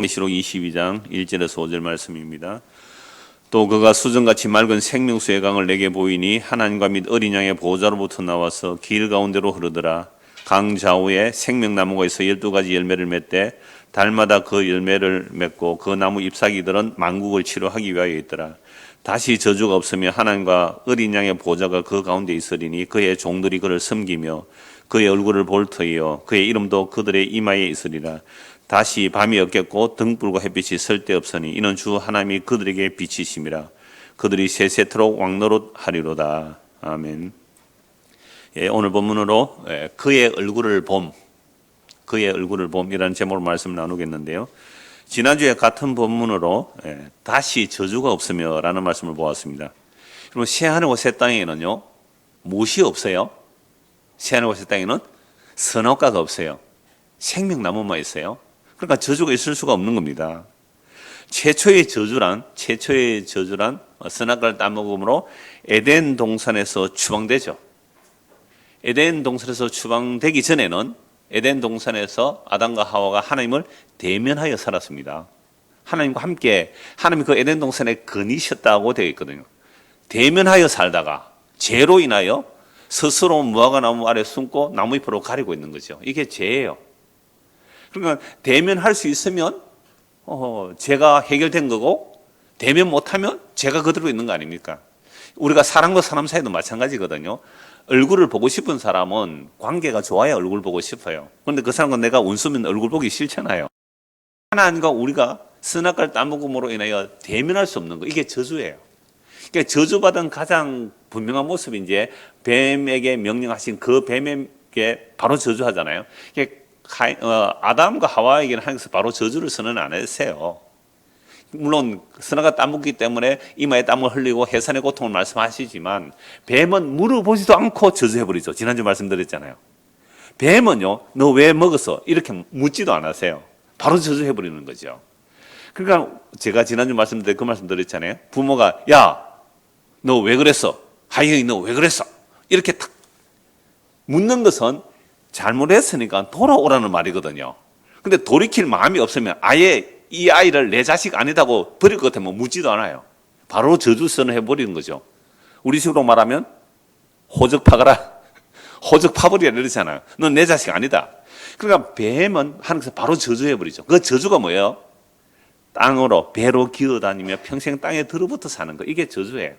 계시록 22장 1절에서 5절 말씀입니다. 또 그가 수정같이 맑은 생명수의 강을 내게 보이니 하나님과 및 어린 양의 보호자로부터 나와서 길 가운데로 흐르더라. 강 좌우에 생명나무가 있어 12가지 열매를 맺되 달마다 그 열매를 맺고 그 나무 잎사귀들은 만국을 치료하기 위하여 있더라. 다시 저주가 없으며 하나님과 어린 양의 보호자가 그 가운데 있으리니 그의 종들이 그를 섬기며 그의 얼굴을 볼 터이요 그의 이름도 그들의 이마에 있으리라. 다시 밤이 없겠고 등불과 햇빛이 쓸데없으니 이는 주 하나님이 그들에게 빛이심이라. 그들이 세세토록 왕노릇하리로다. 아멘. 오늘 본문으로 그의 얼굴을 봄이라는 제목으로 말씀 나누겠는데요. 지난주에 같은 본문으로 다시 저주가 없으며 라는 말씀을 보았습니다. 그럼 새하늘과 새 땅에는요 무엇이 없어요? 새하늘과 새 땅에는 선악과가 없어요. 생명나무만 있어요. 그러니까 저주가 있을 수가 없는 겁니다. 최초의 저주란 선악과를 따먹음으로 에덴 동산에서 추방되죠. 에덴 동산에서 추방되기 전에는 에덴 동산에서 아담과 하와가 하나님을 대면하여 살았습니다. 하나님과 함께 하나님이 그 에덴 동산에 거니셨다고 되어 있거든요. 대면하여 살다가 죄로 인하여 스스로 무화과 나무 아래 숨고 나무잎으로 가리고 있는 거죠. 이게 죄예요. 그러니까 대면할 수 있으면 죄가 해결된 거고 대면 못하면 죄가 그대로 있는 거 아닙니까? 우리가 사람과 사람 사이도 마찬가지거든요. 얼굴을 보고 싶은 사람은 관계가 좋아야 얼굴 보고 싶어요. 그런데 그 사람과 내가 운수면 얼굴 보기 싫잖아요. 하나님과 우리가 선악과를 따먹음으로 인하여 대면할 수 없는 거, 이게 저주예요. 그러니까 저주받은 가장 분명한 모습이 이제 뱀에게 명령하신 그 뱀에게 바로 저주하잖아요. 아담과 하와에게는 하나님께서 바로 저주를 선언 안 했어요. 물론 선악과 따먹기 때문에 이마에 땀을 흘리고 해산의 고통을 말씀하시지만 뱀은 물어보지도 않고 저주해버리죠. 지난주 말씀드렸잖아요. 뱀은요, 너 왜 먹었어? 이렇게 묻지도 않으세요. 바로 저주해버리는 거죠. 그러니까 제가 지난주 말씀드린 그 말씀 드렸잖아요. 부모가 야, 너 왜 그랬어? 하영이 너 왜 그랬어? 이렇게 탁 묻는 것은 잘못했으니까 돌아오라는 말이거든요. 근데 돌이킬 마음이 없으면 아예 이 아이를 내 자식 아니다고 버릴 것 같으면 묻지도 않아요. 바로 저주선을 해버리는 거죠. 우리 식으로 말하면 호적 파거라. 호적 파버리라 이러잖아요. 넌 내 자식 아니다. 그러니까 뱀은 하나님께서 바로 저주해버리죠. 그 저주가 뭐예요? 땅으로 배로 기어다니며 평생 땅에 들어붙어 사는 거. 이게 저주예요.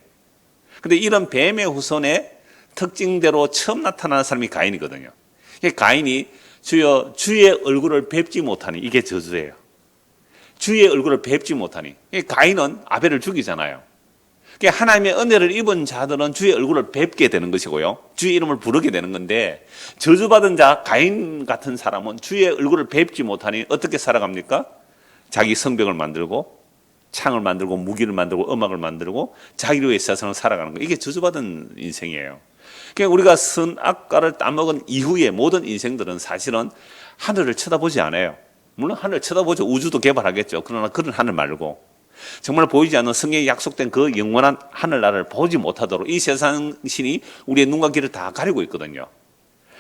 근데 이런 뱀의 후손의 특징대로 처음 나타나는 사람이 가인이거든요. 가인이 주여 주의 얼굴을 뵙지 못하니, 이게 저주예요. 주의 얼굴을 뵙지 못하니. 가인은 아벨을 죽이잖아요. 하나님의 은혜를 입은 자들은 주의 얼굴을 뵙게 되는 것이고요. 주의 이름을 부르게 되는 건데, 저주받은 자 가인 같은 사람은 주의 얼굴을 뵙지 못하니 어떻게 살아갑니까? 자기 성벽을 만들고 창을 만들고 무기를 만들고 음악을 만들고 자기를 위해 세상을 살아가는 거예요. 이게 저주받은 인생이에요. 그러니까 우리가 선악과를 따먹은 이후의 모든 인생들은 사실은 하늘을 쳐다보지 않아요. 물론 하늘을 쳐다보죠. 우주도 개발하겠죠. 그러나 그런 하늘 말고 정말 보이지 않는 성경에 약속된 그 영원한 하늘나라를 보지 못하도록 이 세상 신이 우리의 눈과 귀를 다 가리고 있거든요.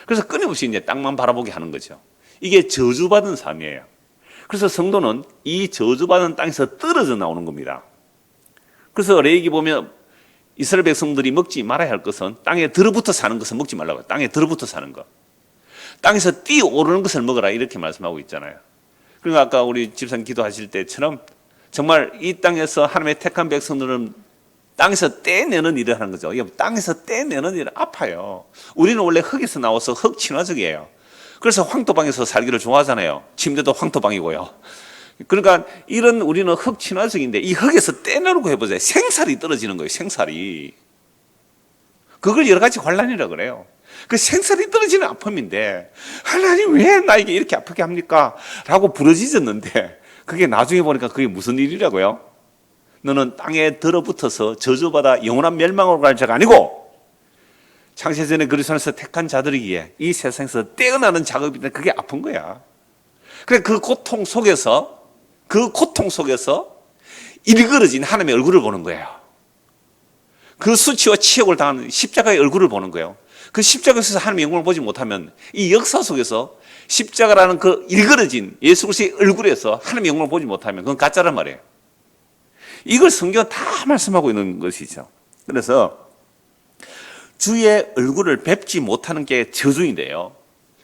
그래서 끊임없이 이제 땅만 바라보게 하는 거죠. 이게 저주받은 삶이에요. 그래서 성도는 이 저주받은 땅에서 떨어져 나오는 겁니다. 그래서 레위기 보면 이스라엘 백성들이 먹지 말아야 할 것은, 땅에 들어붙어 사는 것은 먹지 말라고 해요. 땅에 들어붙어 사는 것. 땅에서 뛰어오르는 것을 먹어라, 이렇게 말씀하고 있잖아요. 그러니까 아까 우리 집사님 기도하실 때처럼 정말 이 땅에서 하나님의 택한 백성들은 땅에서 떼내는 일을 하는 거죠. 땅에서 떼내는 일은 아파요. 우리는 원래 흙에서 나와서 흙 친화적이에요. 그래서 황토방에서 살기를 좋아하잖아요. 침대도 황토방이고요. 그러니까 이런 우리는 흙 친화적인데 이 흙에서 떼내려고 해보세요. 생살이 떨어지는 거예요. 생살이. 그걸 여러 가지 환란이라고 그래요. 그 생살이 떨어지는 아픔인데 하나님 왜 나에게 이렇게 아프게 합니까? 라고 부르짖었는데 그게 나중에 보니까 그게 무슨 일이라고요? 너는 땅에 들어붙어서 저주받아 영원한 멸망으로 갈 자가 아니고 창세전에 그리스도에서 택한 자들이기에 이 세상에서 떼어나는 작업인데 그게 아픈 거야. 그래 그 고통 속에서 일그러진 하나님의 얼굴을 보는 거예요. 그 수치와 치욕을 당하는 십자가의 얼굴을 보는 거예요. 그 십자가에서 하나님의 영광을 보지 못하면 이 역사 속에서 십자가라는 그 일그러진 예수 그리스도의 얼굴에서 하나님의 영광을 보지 못하면 그건 가짜란 말이에요. 이걸 성경은 다 말씀하고 있는 것이죠. 그래서 주의 얼굴을 뵙지 못하는 게 저주인데요.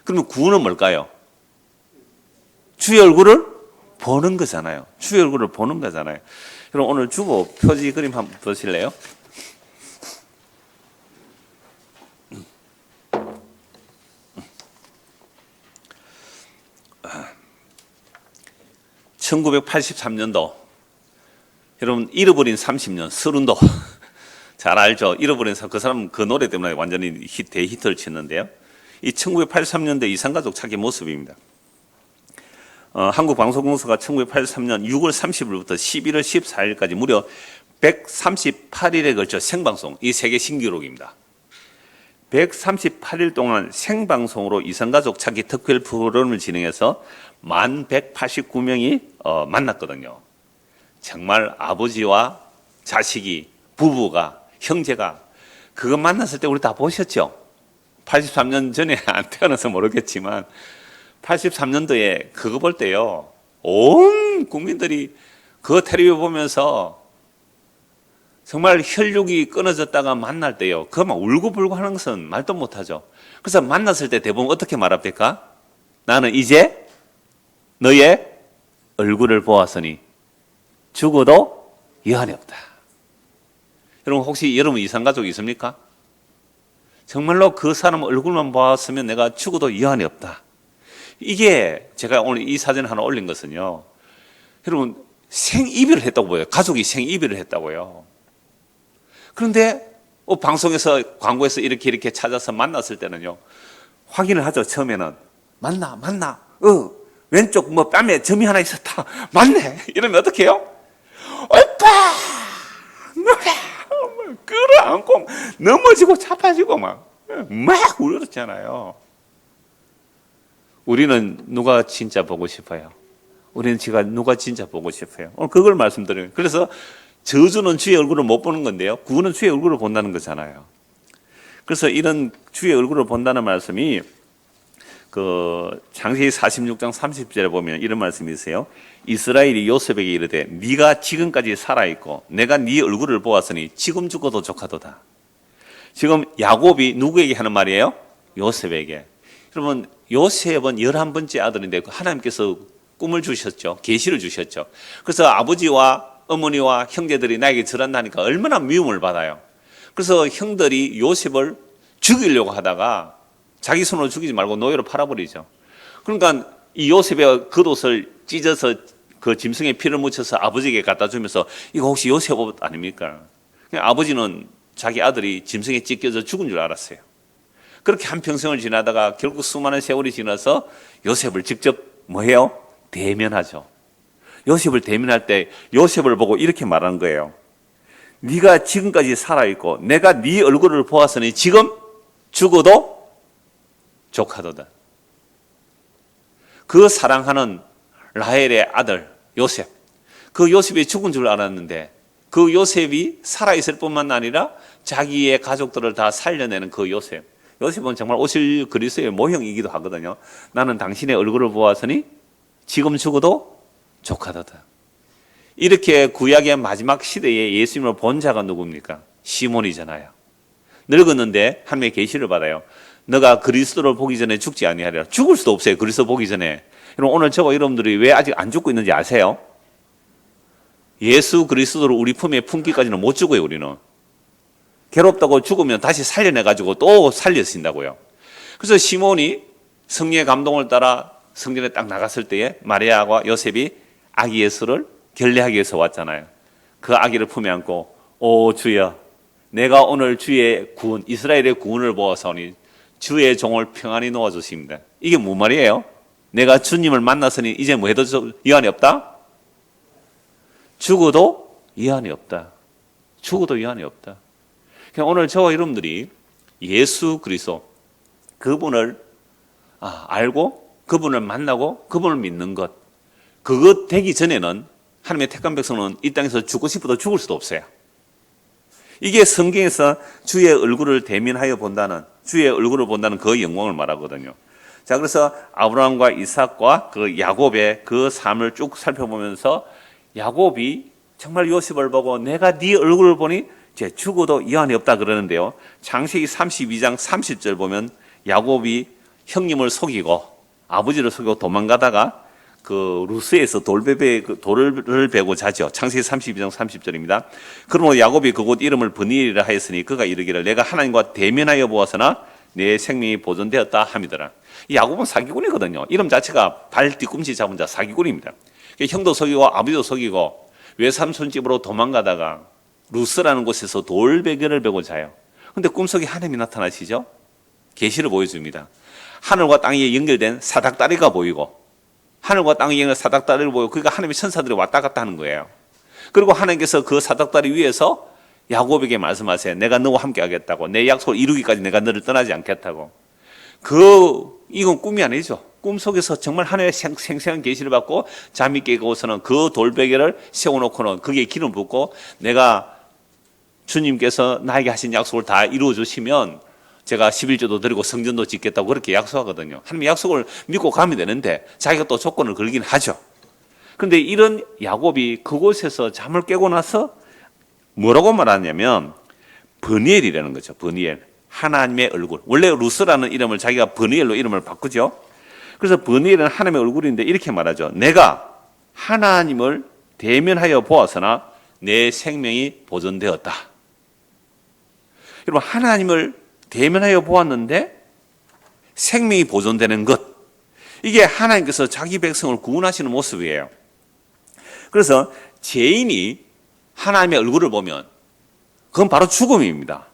그러면 구원은 뭘까요? 주의 얼굴을 보는 거잖아요. 주의 얼굴을 보는 거잖아요. 그럼 오늘 주보 표지 그림 한번 보실래요? (1983년도) 여러분 잃어버린 30년 서른도 잘 알죠. 잃어버린 그 사람 그 노래 때문에 완전히 대히트를 쳤는데요. 이 1983년대 이산가족 찾기 모습입니다. 한국방송공사가 1983년 6월 30일부터 11월 14일까지 무려 138일에 걸쳐 생방송, 이 세계 신기록입니다. 138일 동안 생방송으로 이산가족 찾기 특별 프로그램을 진행해서 1189명이 만났거든요. 정말 아버지와 자식이, 부부가, 형제가 그거 만났을 때 우리 다 보셨죠? 83년 전에 안 태어나서 모르겠지만 83년도에 그거 볼 때요, 온 국민들이 그 텔레비전 보면서 정말 혈육이 끊어졌다가 만날 때요, 그거 막 울고불고 하는 것은 말도 못하죠. 그래서 만났을 때 대부분 어떻게 말합니까? 나는 이제 너의 얼굴을 보았으니 죽어도 여한이 없다. 여러분 혹시 여러분 이산가족이 있습니까? 정말로 그 사람 얼굴만 보았으면 내가 죽어도 여한이 없다. 이게 제가 오늘 이 사진 하나 올린 것은요, 여러분 생이별을 했다고 보여요. 가족이 생이별을 했다고요. 그런데 방송에서 광고에서 이렇게 찾아서 만났을 때는요, 확인을 하죠. 처음에는 맞나 왼쪽 뭐 뺨에 점이 하나 있었다, 맞네, 이러면 어떻게 해요? 오빠 누나 끌어안고 넘어지고 자빠지고 막 울었잖아요. 우리는 누가 진짜 보고 싶어요? 우리는 지금 누가 진짜 보고 싶어요? 오늘 그걸 말씀드려요. 그래서 저주는 주의 얼굴을 못 보는 건데요, 구원은 주의 얼굴을 본다는 거잖아요. 그래서 이런 주의 얼굴을 본다는 말씀이 그 창세기 46장 30절에 보면 이런 말씀이 있어요. 이스라엘이 요셉에게 이르되 네가 지금까지 살아있고 내가 네 얼굴을 보았으니 지금 죽어도 족하도다. 지금 야곱이 누구에게 하는 말이에요? 요셉에게. 여러분 요셉은 11번째 아들인데 하나님께서 꿈을 주셨죠. 계시를 주셨죠. 그래서 아버지와 어머니와 형제들이 나에게 절한다니까 얼마나 미움을 받아요. 그래서 형들이 요셉을 죽이려고 하다가 자기 손으로 죽이지 말고 노예로 팔아버리죠. 그러니까 이 요셉의 겉옷을 찢어서 그 짐승의 피를 묻혀서 아버지에게 갖다 주면서 이거 혹시 요셉 옷 아닙니까? 아버지는 자기 아들이 짐승에 찢겨져 죽은 줄 알았어요. 그렇게 한평생을 지나다가 결국 수많은 세월이 지나서 요셉을 직접 뭐해요? 대면하죠. 요셉을 대면할 때 요셉을 보고 이렇게 말하는 거예요. 네가 지금까지 살아있고 내가 네 얼굴을 보았으니 지금 죽어도 족하도다. 그 사랑하는 라헬의 아들 요셉, 그 요셉이 죽은 줄 알았는데 그 요셉이 살아있을 뿐만 아니라 자기의 가족들을 다 살려내는 그 요셉. 요셉은 정말 오실 그리스도의 모형이기도 하거든요. 나는 당신의 얼굴을 보았으니 지금 죽어도 족하도다. 이렇게 구약의 마지막 시대에 예수님을 본 자가 누굽니까? 시몬이잖아요. 늙었는데 하나님의 계시를 받아요. 너가 그리스도를 보기 전에 죽지 아니하리라. 죽을 수도 없어요. 그리스도 보기 전에. 여러분 오늘 저와 여러분들이 왜 아직 안 죽고 있는지 아세요? 예수 그리스도를 우리 품에 품기까지는 못 죽어요. 우리는 괴롭다고 죽으면 다시 살려내가지고 또 살려진다고요. 그래서 시몬이 성령의 감동을 따라 성전에 딱 나갔을 때에 마리아와 요셉이 아기 예수를 결례하기 위해서 왔잖아요. 그 아기를 품에 안고 오 주여, 내가 오늘 주의 구원, 이스라엘의 구원을 보아서니 주의 종을 평안히 놓아주십니다. 이게 무슨 말이에요? 내가 주님을 만났으니 이제 뭐 해도 여한이 없다? 죽어도 여한이 없다. 죽어도 여한이 없다. 그러니까 오늘 저와 여러분들이 예수 그리스도 그분을 알고 그분을 만나고 그분을 믿는 것, 그것 되기 전에는 하나님의 택한 백성은 이 땅에서 죽고 싶어도 죽을 수도 없어요. 이게 성경에서 주의 얼굴을 대면하여 본다는, 주의 얼굴을 본다는 그 영광을 말하거든요. 자, 그래서 아브라함과 이삭과 그 야곱의 그 삶을 쭉 살펴보면서 야곱이 정말 요셉을 보고 내가 네 얼굴을 보니 이제 죽어도 이한이 없다 그러는데요. 창세기 32장 30절 보면 야곱이 형님을 속이고 아버지를 속이고 도망가다가 그 루스에서 돌을 베고 자죠. 창세기 32장 30절입니다. 그러므로 야곱이 그곳 이름을 브니엘이라 하였으니 그가 이르기를 내가 하나님과 대면하여 보았으나 내 생명이 보존되었다 함이더라. 이 야곱은 사기꾼이거든요. 이름 자체가 발 뒤꿈치 잡은 자 사기꾼입니다. 형도 속이고 아버지도 속이고 외삼촌 집으로 도망가다가 루스라는 곳에서 돌베개를 베고 자요. 근데 꿈속에 하나님이 나타나시죠. 계시를 보여줍니다. 하늘과 땅이 연결된 사닥다리가 보이고 하늘과 땅이 연결된 사닥다리를 보이고 그러니까 하나님의 천사들이 왔다 갔다 하는 거예요. 그리고 하나님께서 그 사닥다리 위에서 야곱에게 말씀하세요. 내가 너와 함께 하겠다고. 내 약속을 이루기까지 내가 너를 떠나지 않겠다고. 이건 꿈이 아니죠. 꿈속에서 정말 하나님의 생생한 계시를 받고 잠이 깨고서는 그 돌베개를 세워놓고는 거기에 기름 붓고 내가 주님께서 나에게 하신 약속을 다 이루어 주시면 제가 11조도 드리고 성전도 짓겠다고 그렇게 약속하거든요. 하나님의 약속을 믿고 가면 되는데 자기가 또 조건을 걸긴 하죠. 그런데 이런 야곱이 그곳에서 잠을 깨고 나서 뭐라고 말하냐면 브니엘이라는 거죠. 브니엘. 하나님의 얼굴. 원래 루스라는 이름을 자기가 브니엘로 이름을 바꾸죠. 그래서 브니엘은 하나님의 얼굴인데 이렇게 말하죠. 내가 하나님을 대면하여 보았으나 내 생명이 보존되었다. 여러분, 하나님을 대면하여 보았는데 생명이 보존되는 것. 이게 하나님께서 자기 백성을 구원하시는 모습이에요. 그래서 죄인이 하나님의 얼굴을 보면 그건 바로 죽음입니다.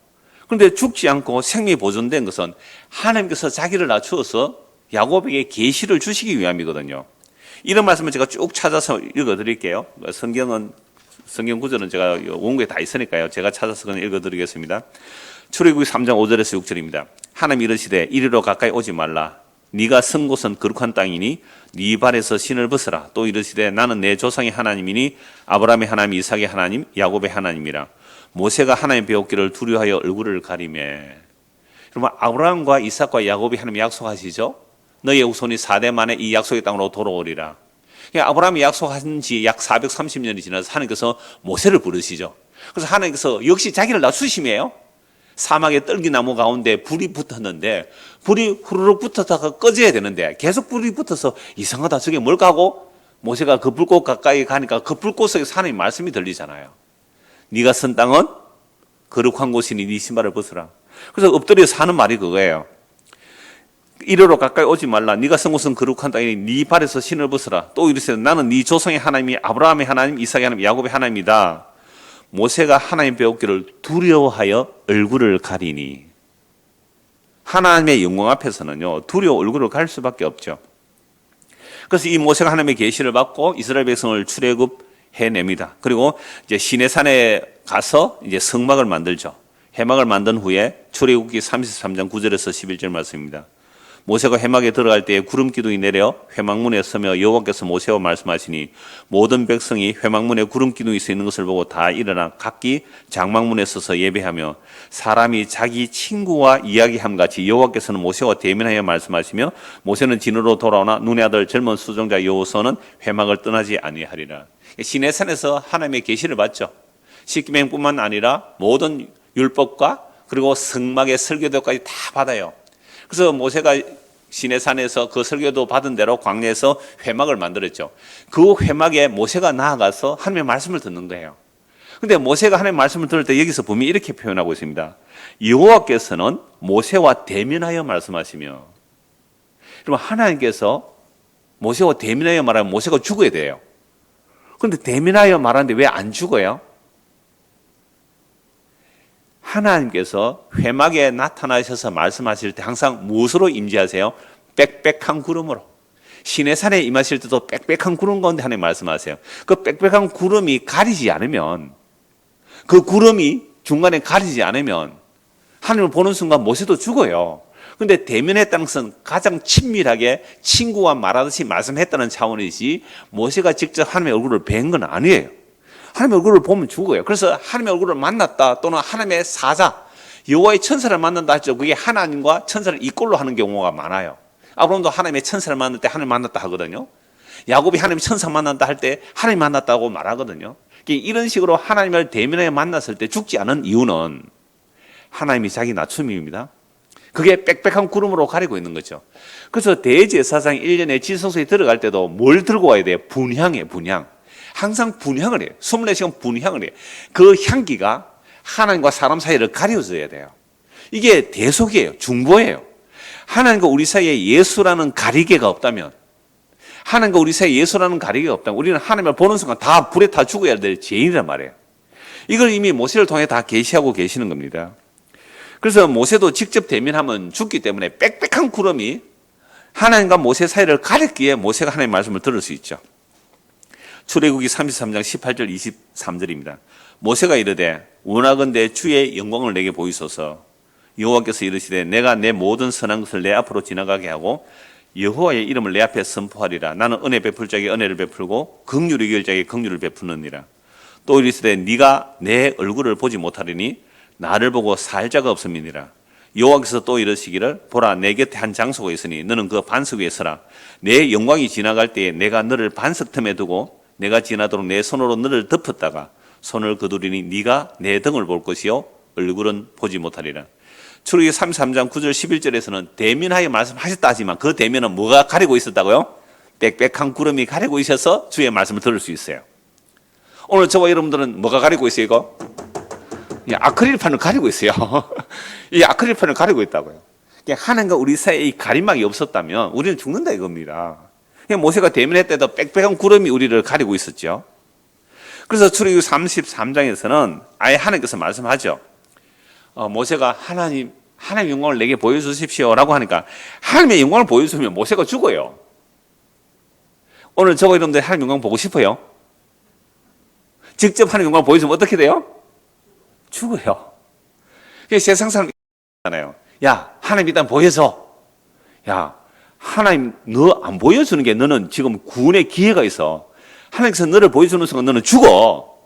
그런데 죽지 않고 생명이 보존된 것은 하나님께서 자기를 낮추어서 야곱에게 계시를 주시기 위함이거든요. 이런 말씀을 제가 쭉 찾아서 읽어드릴게요. 성경 구절은 제가 원고에 다 있으니까요. 제가 찾아서 그냥 읽어드리겠습니다. 출애굽기 3장 5절에서 6절입니다. 하나님이 이르시되 이리로 가까이 오지 말라. 네가 선 곳은 거룩한 땅이니 네 발에서 신을 벗으라. 또 이르시되 나는 내 조상의 하나님이니 아브라함의 하나님, 이삭의 하나님, 야곱의 하나님이라. 모세가 하나님 배웠기를 두려워하여 얼굴을 가리매. 그러면 아브라함과 이삭과 야곱이 하나님 약속하시죠. 너의 후손이 4대 만에 이 약속의 땅으로 돌아오리라. 아브라함이 약속한 지 약 430년이 지나서 하나님께서 모세를 부르시죠. 그래서 하나님께서 역시 자기를 낮추심이에요. 사막의 떨기나무 가운데 불이 붙었는데 불이 후루룩 붙었다가 꺼져야 되는데 계속 불이 붙어서 이상하다 저게 뭘까 하고 모세가 그 불꽃 가까이 가니까 그 불꽃 속에서 하나님 말씀이 들리잖아요. 네가 선 땅은 거룩한 곳이니 네 신발을 벗으라. 그래서 엎드려서 하는 말이 그거예요. 이리로 가까이 오지 말라. 네가 선 곳은 거룩한 땅이니 네 발에서 신을 벗으라. 또 이르시되 나는 네 조상의 하나님이 아브라함의 하나님, 이삭의 하나님, 야곱의 하나님이다. 모세가 하나님 배웠기를 두려워하여 얼굴을 가리니. 하나님의 영광 앞에서는요 두려워 얼굴을 가릴 수밖에 없죠. 그래서 이 모세가 하나님의 계시를 받고 이스라엘 백성을 출애굽해냅니다. 그리고 이제 시내산에 가서 이제 성막을 만들죠. 회막을 만든 후에 출애굽기 33장 9절에서 11절 말씀입니다. 모세가 회막에 들어갈 때에 구름 기둥이 내려 회막문에 서며 여호와께서 모세와 말씀하시니 모든 백성이 회막문에 구름 기둥이 서 있는 것을 보고 다 일어나 각기 장막문에 서서 예배하며 사람이 자기 친구와 이야기함 같이 여호와께서는 모세와 대면하여 말씀하시며 모세는 진으로 돌아오나 눈의 아들 젊은 수종자 여호수아는 회막을 떠나지 아니하리라. 시내산에서 하나님의 계시를 받죠. 십계명뿐만 아니라 모든 율법과 그리고 성막의 설교도까지 다 받아요. 그래서 모세가 시내산에서 그 설교도 받은 대로 광야에서 회막을 만들었죠. 그 회막에 모세가 나아가서 하나님의 말씀을 듣는 거예요. 그런데 모세가 하나님의 말씀을 들을 때 여기서 분명히 이렇게 표현하고 있습니다. 여호와께서는 모세와 대면하여 말씀하시며. 그러면 하나님께서 모세와 대면하여 말하면 모세가 죽어야 돼요. 그런데 대면하여 말하는데 왜 안 죽어요? 하나님께서 회막에 나타나셔서 말씀하실 때 항상 무엇으로 임재하세요? 빽빽한 구름으로. 시내산에 임하실 때도 빽빽한 구름 가운데 하나님 말씀하세요. 그 빽빽한 구름이 가리지 않으면, 그 구름이 중간에 가리지 않으면 하나님을 보는 순간 모세도 죽어요. 그런데 대면했다는 것은 가장 친밀하게 친구와 말하듯이 말씀했다는 차원이지 모세가 직접 하나님의 얼굴을 뵌 건 아니에요. 하나님의 얼굴을 보면 죽어요. 그래서 하나님의 얼굴을 만났다 또는 하나님의 사자, 여호와의 천사를 만난다 했죠. 그게 하나님과 천사를 이꼴로 하는 경우가 많아요. 아브라함도 하나님의 천사를 만날 때 하나님 만났다 하거든요. 야곱이 하나님의 천사 만난다 할 때 하나님 만났다고 말하거든요. 이런 식으로 하나님을 대면에 만났을 때 죽지 않은 이유는 하나님이 자기 낮춤입니다. 그게 빽빽한 구름으로 가리고 있는 거죠. 그래서 대제사장 1년에 지성소에 들어갈 때도 뭘 들고 와야 돼요? 분향이에요, 분향. 항상 분향을 해요. 24시간 분향을 해요. 그 향기가 하나님과 사람 사이를 가려줘야 돼요. 이게 대속이에요. 중보예요. 하나님과 우리 사이에 예수라는 가리개가 없다면, 하나님과 우리 사이에 예수라는 가리개가 없다면 우리는 하나님을 보는 순간 다 불에 타 죽어야 될 죄인이란 말이에요. 이걸 이미 모세를 통해 다 계시하고 계시는 겁니다. 그래서 모세도 직접 대면하면 죽기 때문에 빽빽한 구름이 하나님과 모세 사이를 가렸기에 모세가 하나님의 말씀을 들을 수 있죠. 출애굽기 33장 18절 23절입니다. 모세가 이르되 원하건대 주의 영광을 내게 보이소서. 여호와께서 이르시되 내가 내 모든 선한 것을 내 앞으로 지나가게 하고 여호와의 이름을 내 앞에 선포하리라. 나는 은혜 베풀 자에게 은혜를 베풀고 긍휼히 여길 자에게 긍휼을 베푸느니라. 또 이르시되 네가 내 얼굴을 보지 못하리니 나를 보고 살 자가 없음이니라. 여호와께서 또 이르시기를 보라 내 곁에 한 장소가 있으니 너는 그 반석 위에 서라. 내 영광이 지나갈 때에 내가 너를 반석 틈에 두고 내가 지나도록 내 손으로 너를 덮었다가 손을 거두리니 네가 내 등을 볼 것이요 얼굴은 보지 못하리라. 출애굽기 33장 9절 11절에서는 대면하여 말씀하셨다 하지만 그 대면은 뭐가 가리고 있었다고요? 빽빽한 구름이 가리고 있어서 주의 말씀을 들을 수 있어요. 오늘 저와 여러분들은 뭐가 가리고 있어요 이거? 이 아크릴판을 가리고 있어요. 이 아크릴판을 가리고 있다고요. 하나님과 우리 사이에 이 가림막이 없었다면 우리는 죽는다 이겁니다. 모세가 대면할 때도 빽빽한 구름이 우리를 가리고 있었죠. 그래서 출애굽기 33장에서는 아예 하나님께서 말씀하죠. 모세가 하나님 영광을 내게 보여주십시오라고 하니까 하나님의 영광을 보여주면 모세가 죽어요. 오늘 저와 여러분들 하나님 영광 보고 싶어요? 직접 하나님 영광을 보여주면 어떻게 돼요? 죽어요. 세상 사람 있잖아요. 야, 하나님 일단 보여줘. 야, 하나님 너 안 보여주는 게 너는 지금 구원의 기회가 있어. 하나님께서 너를 보여주는 순간 너는 죽어.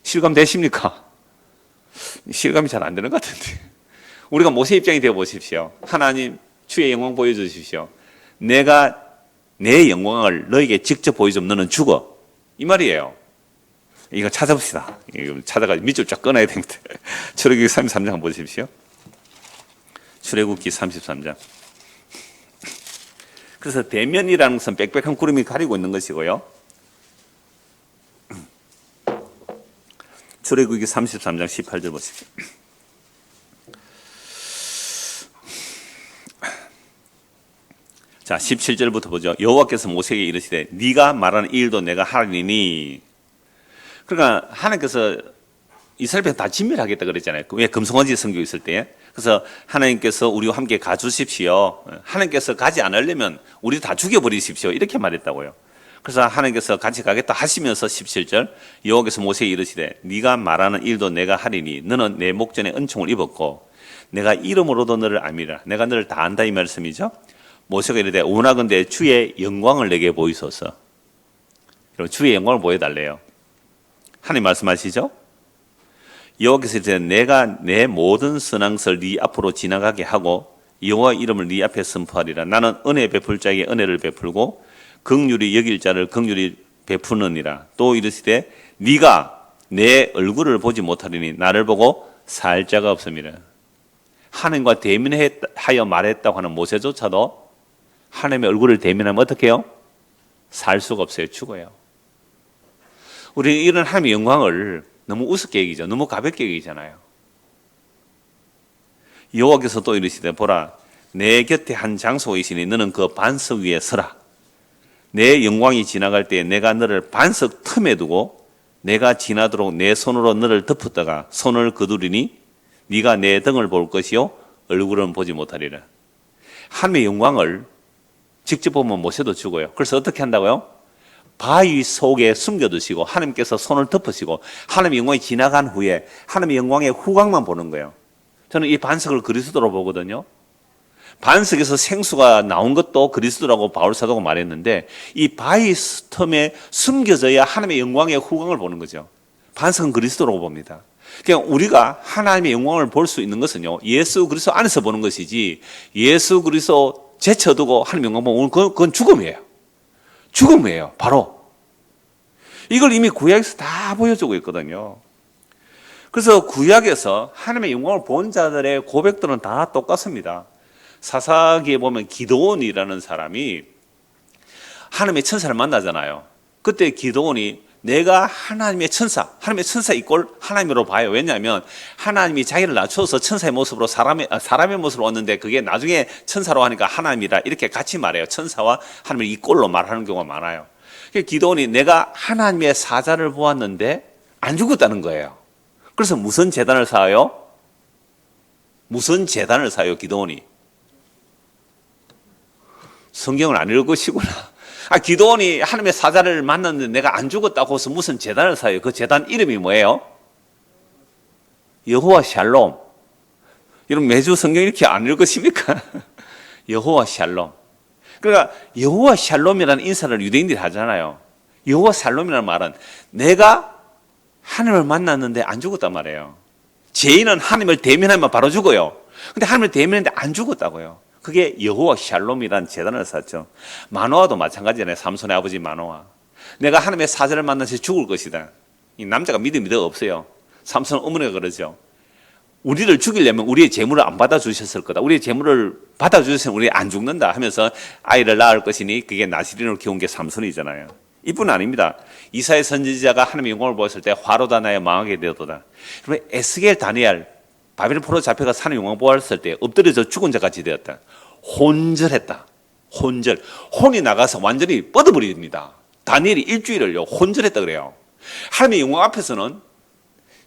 실감 되십니까? 실감이 잘 안 되는 것 같은데. 우리가 모세 입장이 되어 보십시오. 하나님 주의 영광 보여주십시오. 내가 내 영광을 너에게 직접 보여주면 너는 죽어. 이 말이에요. 이거 찾아봅시다. 이거 찾아가지고 밑줄 쫙 끊어야 됩니다. 출애굽기 33장 한번 보십시오. 출애굽기 33장. 그래서 대면이라는 것은 빽빽한 구름이 가리고 있는 것이고요. 출애굽기 33장 18절 보십시오. 자, 17절부터 보죠. 여호와께서 모세에게 이르시되 네가 말하는 이 일도 내가 하리니. 그러니까 하나님께서 이스라엘 백성 다 진멸하겠다 그랬잖아요. 왜 금송아지 성교 있을 때. 그래서 하나님께서 우리와 함께 가주십시오. 하나님께서 가지 않으려면 우리 다 죽여버리십시오. 이렇게 말했다고요. 그래서 하나님께서 같이 가겠다 하시면서 17절 여호와께서 모세에게 이르시되 네가 말하는 일도 내가 하리니 너는 내 목전에 은총을 입었고 내가 이름으로도 너를 알미라. 내가 너를 다 안다 이 말씀이죠. 모세가 이르되 원하건대 주의 영광을 내게 보이소서. 주의 영광을 보여달래요. 하나님 말씀하시죠. 여호와께서 이르되 내가 내 모든 선한 것을 네 앞으로 지나가게 하고 여호와 이름을 네 앞에 선포하리라. 나는 은혜 베풀 자에게 은혜를 베풀고 긍휼히 여길 자를 긍휼히 베푸느니라. 또 이르시되 네가 내 얼굴을 보지 못하리니 나를 보고 살 자가 없음이라. 하나님과 대면하여 말했다고 하는 모세조차도 하나님의 얼굴을 대면하면 어떻게 해요? 살 수가 없어요. 죽어요. 우리는 이런 하나님의 영광을 너무 우습게 여기죠. 너무 가볍게 여기잖아요. 여호와께서 또 이르시되 보라 내 곁에 한 장소가 있으니 너는 그 반석 위에 서라. 내 영광이 지나갈 때에 내가 너를 반석 틈에 두고 내가 지나도록 내 손으로 너를 덮었다가 손을 거두리니 네가 내 등을 볼 것이요 얼굴은 보지 못하리라. 하나님의 영광을 직접 보면 모세도 죽어요. 그래서 어떻게 한다고요? 바위 속에 숨겨두시고 하나님께서 손을 덮으시고 하나님의 영광이 지나간 후에 하나님의 영광의 후광만 보는 거예요. 저는 이 반석을 그리스도로 보거든요. 반석에서 생수가 나온 것도 그리스도라고 바울 사도가 말했는데 이 바위 틈에 숨겨져야 하나님의 영광의 후광을 보는 거죠. 반석은 그리스도라고 봅니다. 그냥 우리가 하나님의 영광을 볼 수 있는 것은요, 예수 그리스도 안에서 보는 것이지, 예수 그리스도 제쳐두고 하나님의 영광 보면 그건 죽음이에요. 죽음이에요, 바로. 이걸 이미 구약에서 다 보여주고 있거든요. 그래서 구약에서 하나님의 영광을 본 자들의 고백들은 다 똑같습니다. 사사기에 보면 기드온이라는 사람이 하나님의 천사를 만나잖아요. 그때 기드온이 내가 하나님의 천사 이꼴 하나님으로 봐요. 왜냐하면 하나님이 자기를 낮춰서 천사의 모습으로 사람의 모습으로 왔는데 그게 나중에 천사로 하니까 하나님이라 이렇게 같이 말해요. 천사와 하나님을 이꼴로 말하는 경우가 많아요. 기드온이 내가 하나님의 사자를 보았는데 안 죽었다는 거예요. 그래서 무슨 제단을 쌓아요? 무슨 제단을 쌓아요, 기드온이? 성경을 안 읽으시구나. 기드온이 하나님의 사자를 만났는데 내가 안 죽었다고 해서 무슨 제단을 쌓아요? 그 제단 이름이 뭐예요? 여호와 샬롬. 여러분 매주 성경 이렇게 안 읽으십니까? 여호와 샬롬. 그러니까 여호와 샬롬이라는 인사를 유대인들이 하잖아요. 여호와 샬롬이라는 말은 내가 하나님을 만났는데 안 죽었단 말이에요. 죄인은 하나님을 대면하면 바로 죽어요. 근데 하나님을 대면했는데 안 죽었다고요. 그게 여호와 샬롬이라는 제단을 쌓았죠. 마노아도 마찬가지잖아요. 삼손의 아버지 마노아. 내가 하나님의 사자를 만나서 죽을 것이다. 이 남자가 믿음이 더 없어요. 삼손 어머니가 그러죠. 우리를 죽이려면 우리의 재물을 안 받아주셨을 거다. 우리의 재물을 받아주셨으면 우리 안 죽는다 하면서 아이를 낳을 것이니 그게 나시린으로 키운 게 삼손이잖아요. 이뿐 아닙니다. 이사야 선지자가 하나님의 영광을 보았을 때 화로다 나에 망하게 되었도다. 그러면 에스겔 다니엘 바벨론 포로 잡혀가서 하나님의 영광을 보았을 때 엎드려져 죽은 자같이 되었다. 혼절했다. 혼절. 혼이 나가서 완전히 뻗어버립니다. 다니엘이 일주일을요 혼절했다 그래요. 하나님의 영광 앞에서는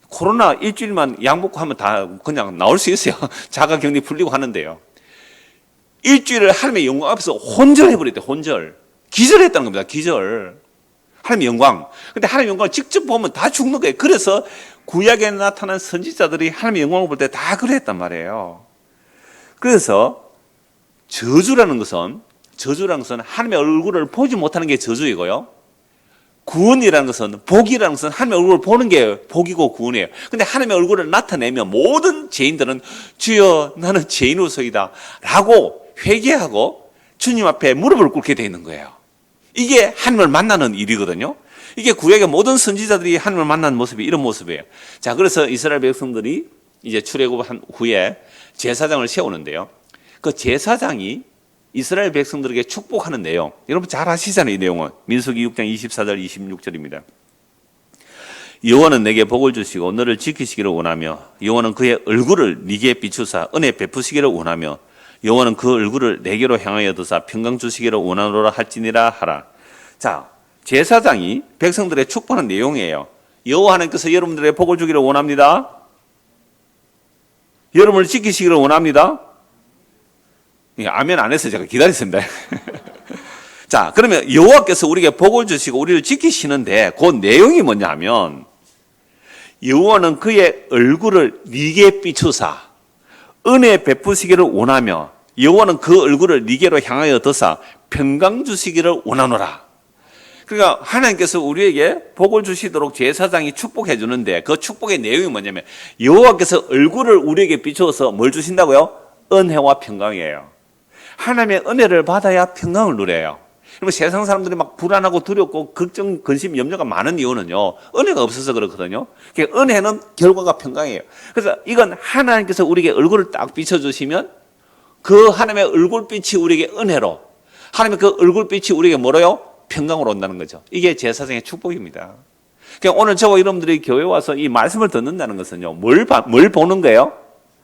코로나 일주일만 약 먹고 하면 다 그냥 나올 수 있어요. 자가격리 풀리고 하는데요. 일주일을 하나님의 영광 앞에서 혼절해버렸대. 혼절. 기절했다는 겁니다. 기절. 하나님의 영광. 근데 하나님의 영광을 직접 보면 다 죽는 거예요. 그래서 구약에 나타난 선지자들이 하나님의 영광을 볼 때 다 그랬단 말이에요. 그래서 저주라는 것은 하나님의 얼굴을 보지 못하는 게 저주이고요. 구원이라는 것은, 복이라는 것은 하나님의 얼굴을 보는 게 복이고 구원이에요. 근데 하나님의 얼굴을 나타내면 모든 죄인들은 주여 나는 죄인으로서이다 라고 회개하고 주님 앞에 무릎을 꿇게 되어 있는 거예요. 이게 하나님을 만나는 일이거든요. 이게 구약의 모든 선지자들이 하나님을 만나는 모습이 이런 모습이에요. 자, 그래서 이스라엘 백성들이 이제 출애굽한 후에 제사장을 세우는데요. 그 제사장이 이스라엘 백성들에게 축복하는 내용, 여러분 잘 아시잖아요. 이 내용은 민수기 6장 24절 26절입니다. 여호와는 내게 복을 주시고 너를 지키시기를 원하며 여호와는 그의 얼굴을 네게 비추사 은혜 베푸시기를 원하며 여호와는 그 얼굴을 내게로 향하여 드사 평강 주시기를 원하노라 할지니라 하라. 자, 제사장이 백성들의 축복하는 내용이에요. 여호와 하나님께서 여러분들에게 복을 주기를 원합니다. 여러분을 지키시기를 원합니다. 아멘 안 해서 제가 기다렸습니다. 자, 그러면 여호와께서 우리에게 복을 주시고 우리를 지키시는데 그 내용이 뭐냐 하면 여호와는 그의 얼굴을 네게 비추사 은혜 베푸시기를 원하며 여호와는 그 얼굴을 네게로 향하여 드사 평강 주시기를 원하노라. 그러니까 하나님께서 우리에게 복을 주시도록 제사장이 축복해 주는데 그 축복의 내용이 뭐냐면 여호와께서 얼굴을 우리에게 비추어서 뭘 주신다고요? 은혜와 평강이에요. 하나님의 은혜를 받아야 평강을 누려요. 그러면 세상 사람들이 막 불안하고 두렵고 걱정, 근심, 염려가 많은 이유는요, 은혜가 없어서 그렇거든요. 그러니까 은혜는 결과가 평강이에요. 그래서 이건 하나님께서 우리에게 얼굴을 딱 비춰주시면 그 하나님의 얼굴빛이 우리에게 은혜로, 하나님의 그 얼굴빛이 우리에게 뭐로요? 평강으로 온다는 거죠. 이게 제사장의 축복입니다. 그러니까 오늘 저와 여러분들이 교회 와서 이 말씀을 듣는다는 것은요, 뭘 보는 거예요?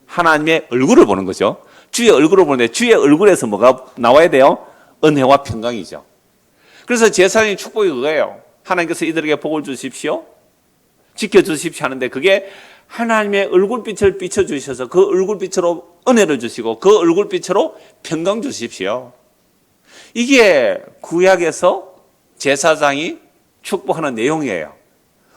하나님의 얼굴을 보는 거죠. 주의 얼굴을 보는데 주의 얼굴에서 뭐가 나와야 돼요? 은혜와 평강이죠. 그래서 제사장의 축복이 그거예요. 하나님께서 이들에게 복을 주십시오, 지켜주십시오 하는데 그게 하나님의 얼굴빛을 비춰주셔서 그 얼굴빛으로 은혜를 주시고 그 얼굴빛으로 평강 주십시오. 이게 구약에서 제사장이 축복하는 내용이에요.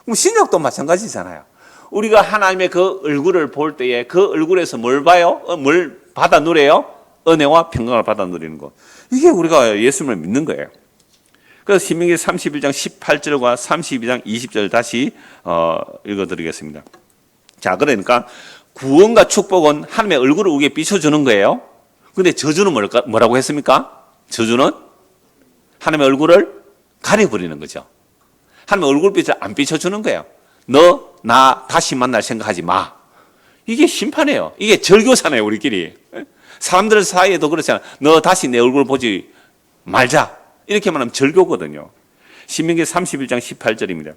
그럼 신약도 마찬가지잖아요. 우리가 하나님의 그 얼굴을 볼 때에 그 얼굴에서 뭘 봐요? 뭘 받아 누려요? 은혜와 평강을 받아 누리는 것. 이게 우리가 예수님을 믿는 거예요. 그래서 신명기 31장 18절과 32장 20절 다시 읽어드리겠습니다. 자, 그러니까 구원과 축복은 하나님의 얼굴을 우리에게 비춰주는 거예요. 근데 저주는 뭐라고 했습니까? 저주는 하나님의 얼굴을 가려버리는 거죠. 하나님의 얼굴빛을 안 비춰주는 거예요. 너, 나 다시 만날 생각하지 마. 이게 심판이에요. 이게 절교잖아요, 우리끼리. 사람들 사이에도 그렇잖아요. 너 다시 내 얼굴 보지 말자. 이렇게 말하면 절교거든요. 신명기 31장 18절입니다.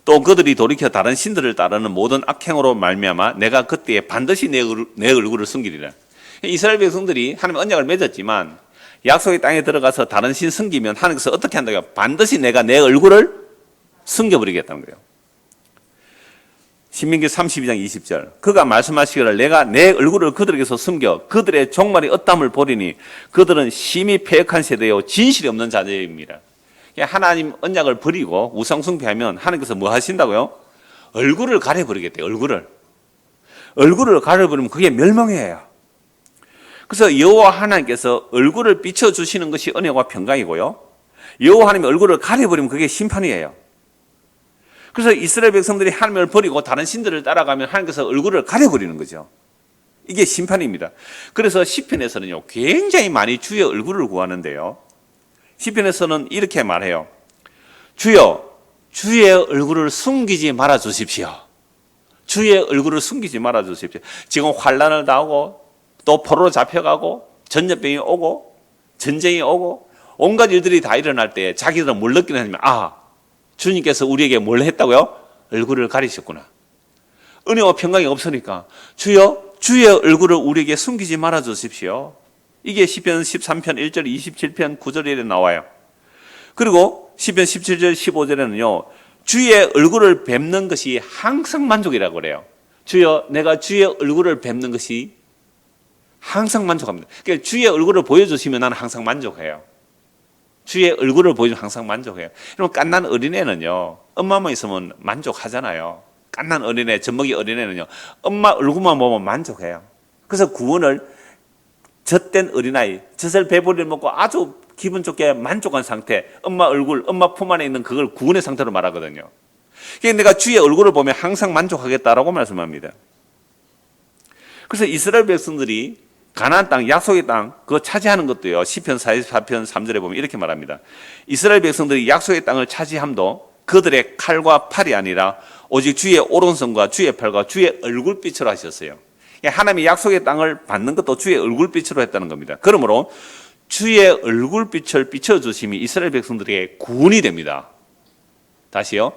또 그들이 돌이켜 다른 신들을 따르는 모든 악행으로 말미암아 내가 그때에 반드시 내 얼굴을 숨기리라. 이스라엘 백성들이 하나님의 언약을 맺었지만 약속의 땅에 들어가서 다른 신 숨기면 하나님께서 어떻게 한다고요? 반드시 내가 내 얼굴을 숨겨버리겠다는 거예요. 신명기 32장 20절. 그가 말씀하시기를 내가 내 얼굴을 그들에게서 숨겨 그들의 종말이 어떠함을 보리니 그들은 심히 패역한 세대요 진실이 없는 자들입니다. 하나님 언약을 버리고 우상 숭배하면 하나님께서 뭐 하신다고요? 얼굴을 가려버리겠대요. 얼굴을 가려버리면 그게 멸망이에요. 그래서 여호와 하나님께서 얼굴을 비춰주시는 것이 은혜와 평강이고요. 여호와 하나님의 얼굴을 가려버리면 그게 심판이에요. 그래서 이스라엘 백성들이 하나님을 버리고 다른 신들을 따라가면 하나님께서 얼굴을 가려버리는 거죠. 이게 심판입니다. 그래서 시편에서는요, 굉장히 많이 주의 얼굴을 구하는데요. 시편에서는 이렇게 말해요. 주여, 주의 얼굴을 숨기지 말아 주십시오. 주의 얼굴을 숨기지 말아 주십시오. 지금 환난을 당하고 또 포로로 잡혀가고 전염병이 오고 전쟁이 오고 온갖 일들이 다 일어날 때 자기들은 뭘 느끼느냐면 주님께서 우리에게 뭘 했다고요? 얼굴을 가리셨구나. 은혜와 평강이 없으니까 주여 주의 얼굴을 우리에게 숨기지 말아 주십시오. 이게 시편 13편 1절 27편 9절에 나와요. 그리고 시편 17절 15절에는요. 주의 얼굴을 뵙는 것이 항상 만족이라고 그래요. 주여 내가 주의 얼굴을 뵙는 것이 항상 만족합니다. 그러니까 주의 얼굴을 보여주시면 나는 항상 만족해요. 주의 얼굴을 보여주면 항상 만족해요. 여러분 갓난 어린애는요. 엄마만 있으면 만족하잖아요. 갓난 어린애, 젖먹이 어린애는요. 엄마 얼굴만 보면 만족해요. 그래서 구원을 젖된 어린아이, 젖을 배부리를 먹고 아주 기분 좋게 만족한 상태, 엄마 얼굴, 엄마 품 안에 있는 그걸 구원의 상태로 말하거든요. 그러니까 내가 주의 얼굴을 보면 항상 만족하겠다라고 말씀합니다. 그래서 이스라엘 백성들이 가나안 땅, 약속의 땅, 그거 차지하는 것도요. 시편 44편 3절에 보면 이렇게 말합니다. 이스라엘 백성들이 약속의 땅을 차지함도 그들의 칼과 팔이 아니라 오직 주의 오른손과 주의 팔과 주의 얼굴빛으로 하셨어요. 하나님의 약속의 땅을 받는 것도 주의 얼굴빛으로 했다는 겁니다. 그러므로 주의 얼굴빛을 비춰주심이 이스라엘 백성들에게 구원이 됩니다. 다시요.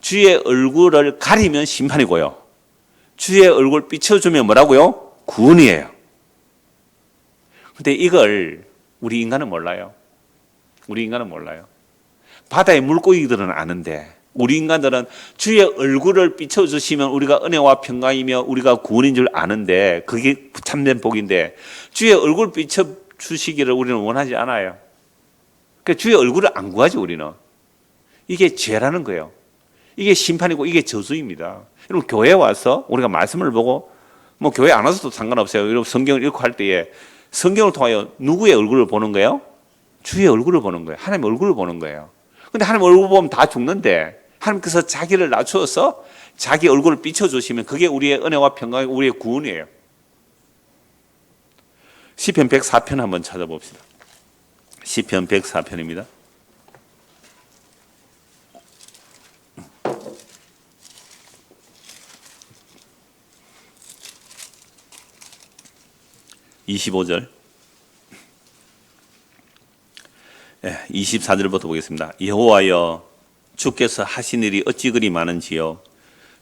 주의 얼굴을 가리면 심판이고요. 주의 얼굴 비춰주면 뭐라고요? 구원이에요. 근데 이걸 우리 인간은 몰라요. 우리 인간은 몰라요. 바다의 물고기들은 아는데 우리 인간들은 주의 얼굴을 비춰주시면 우리가 은혜와 평강이며 우리가 구원인 줄 아는데 그게 참된 복인데 주의 얼굴 비춰주시기를 우리는 원하지 않아요. 그러니까 주의 얼굴을 안 구하지 우리는. 이게 죄라는 거예요. 이게 심판이고 이게 저주입니다. 여러분 교회에 와서 우리가 말씀을 보고 뭐 교회 안 와서도 상관없어요. 여러분 성경을 읽고 할 때에 성경을 통하여 누구의 얼굴을 보는 거예요? 주의 얼굴을 보는 거예요. 하나님의 얼굴을 보는 거예요. 근데 하나님 얼굴 보면 다 죽는데 하나님께서 자기를 낮추어서 자기 얼굴을 비춰주시면 그게 우리의 은혜와 평강이 우리의 구원이에요. 시편 104편 한번 찾아봅시다. 시편 104편입니다. (25절) 24절부터 보겠습니다. 여호와여 주께서 하신 일이 어찌 그리 많은지요.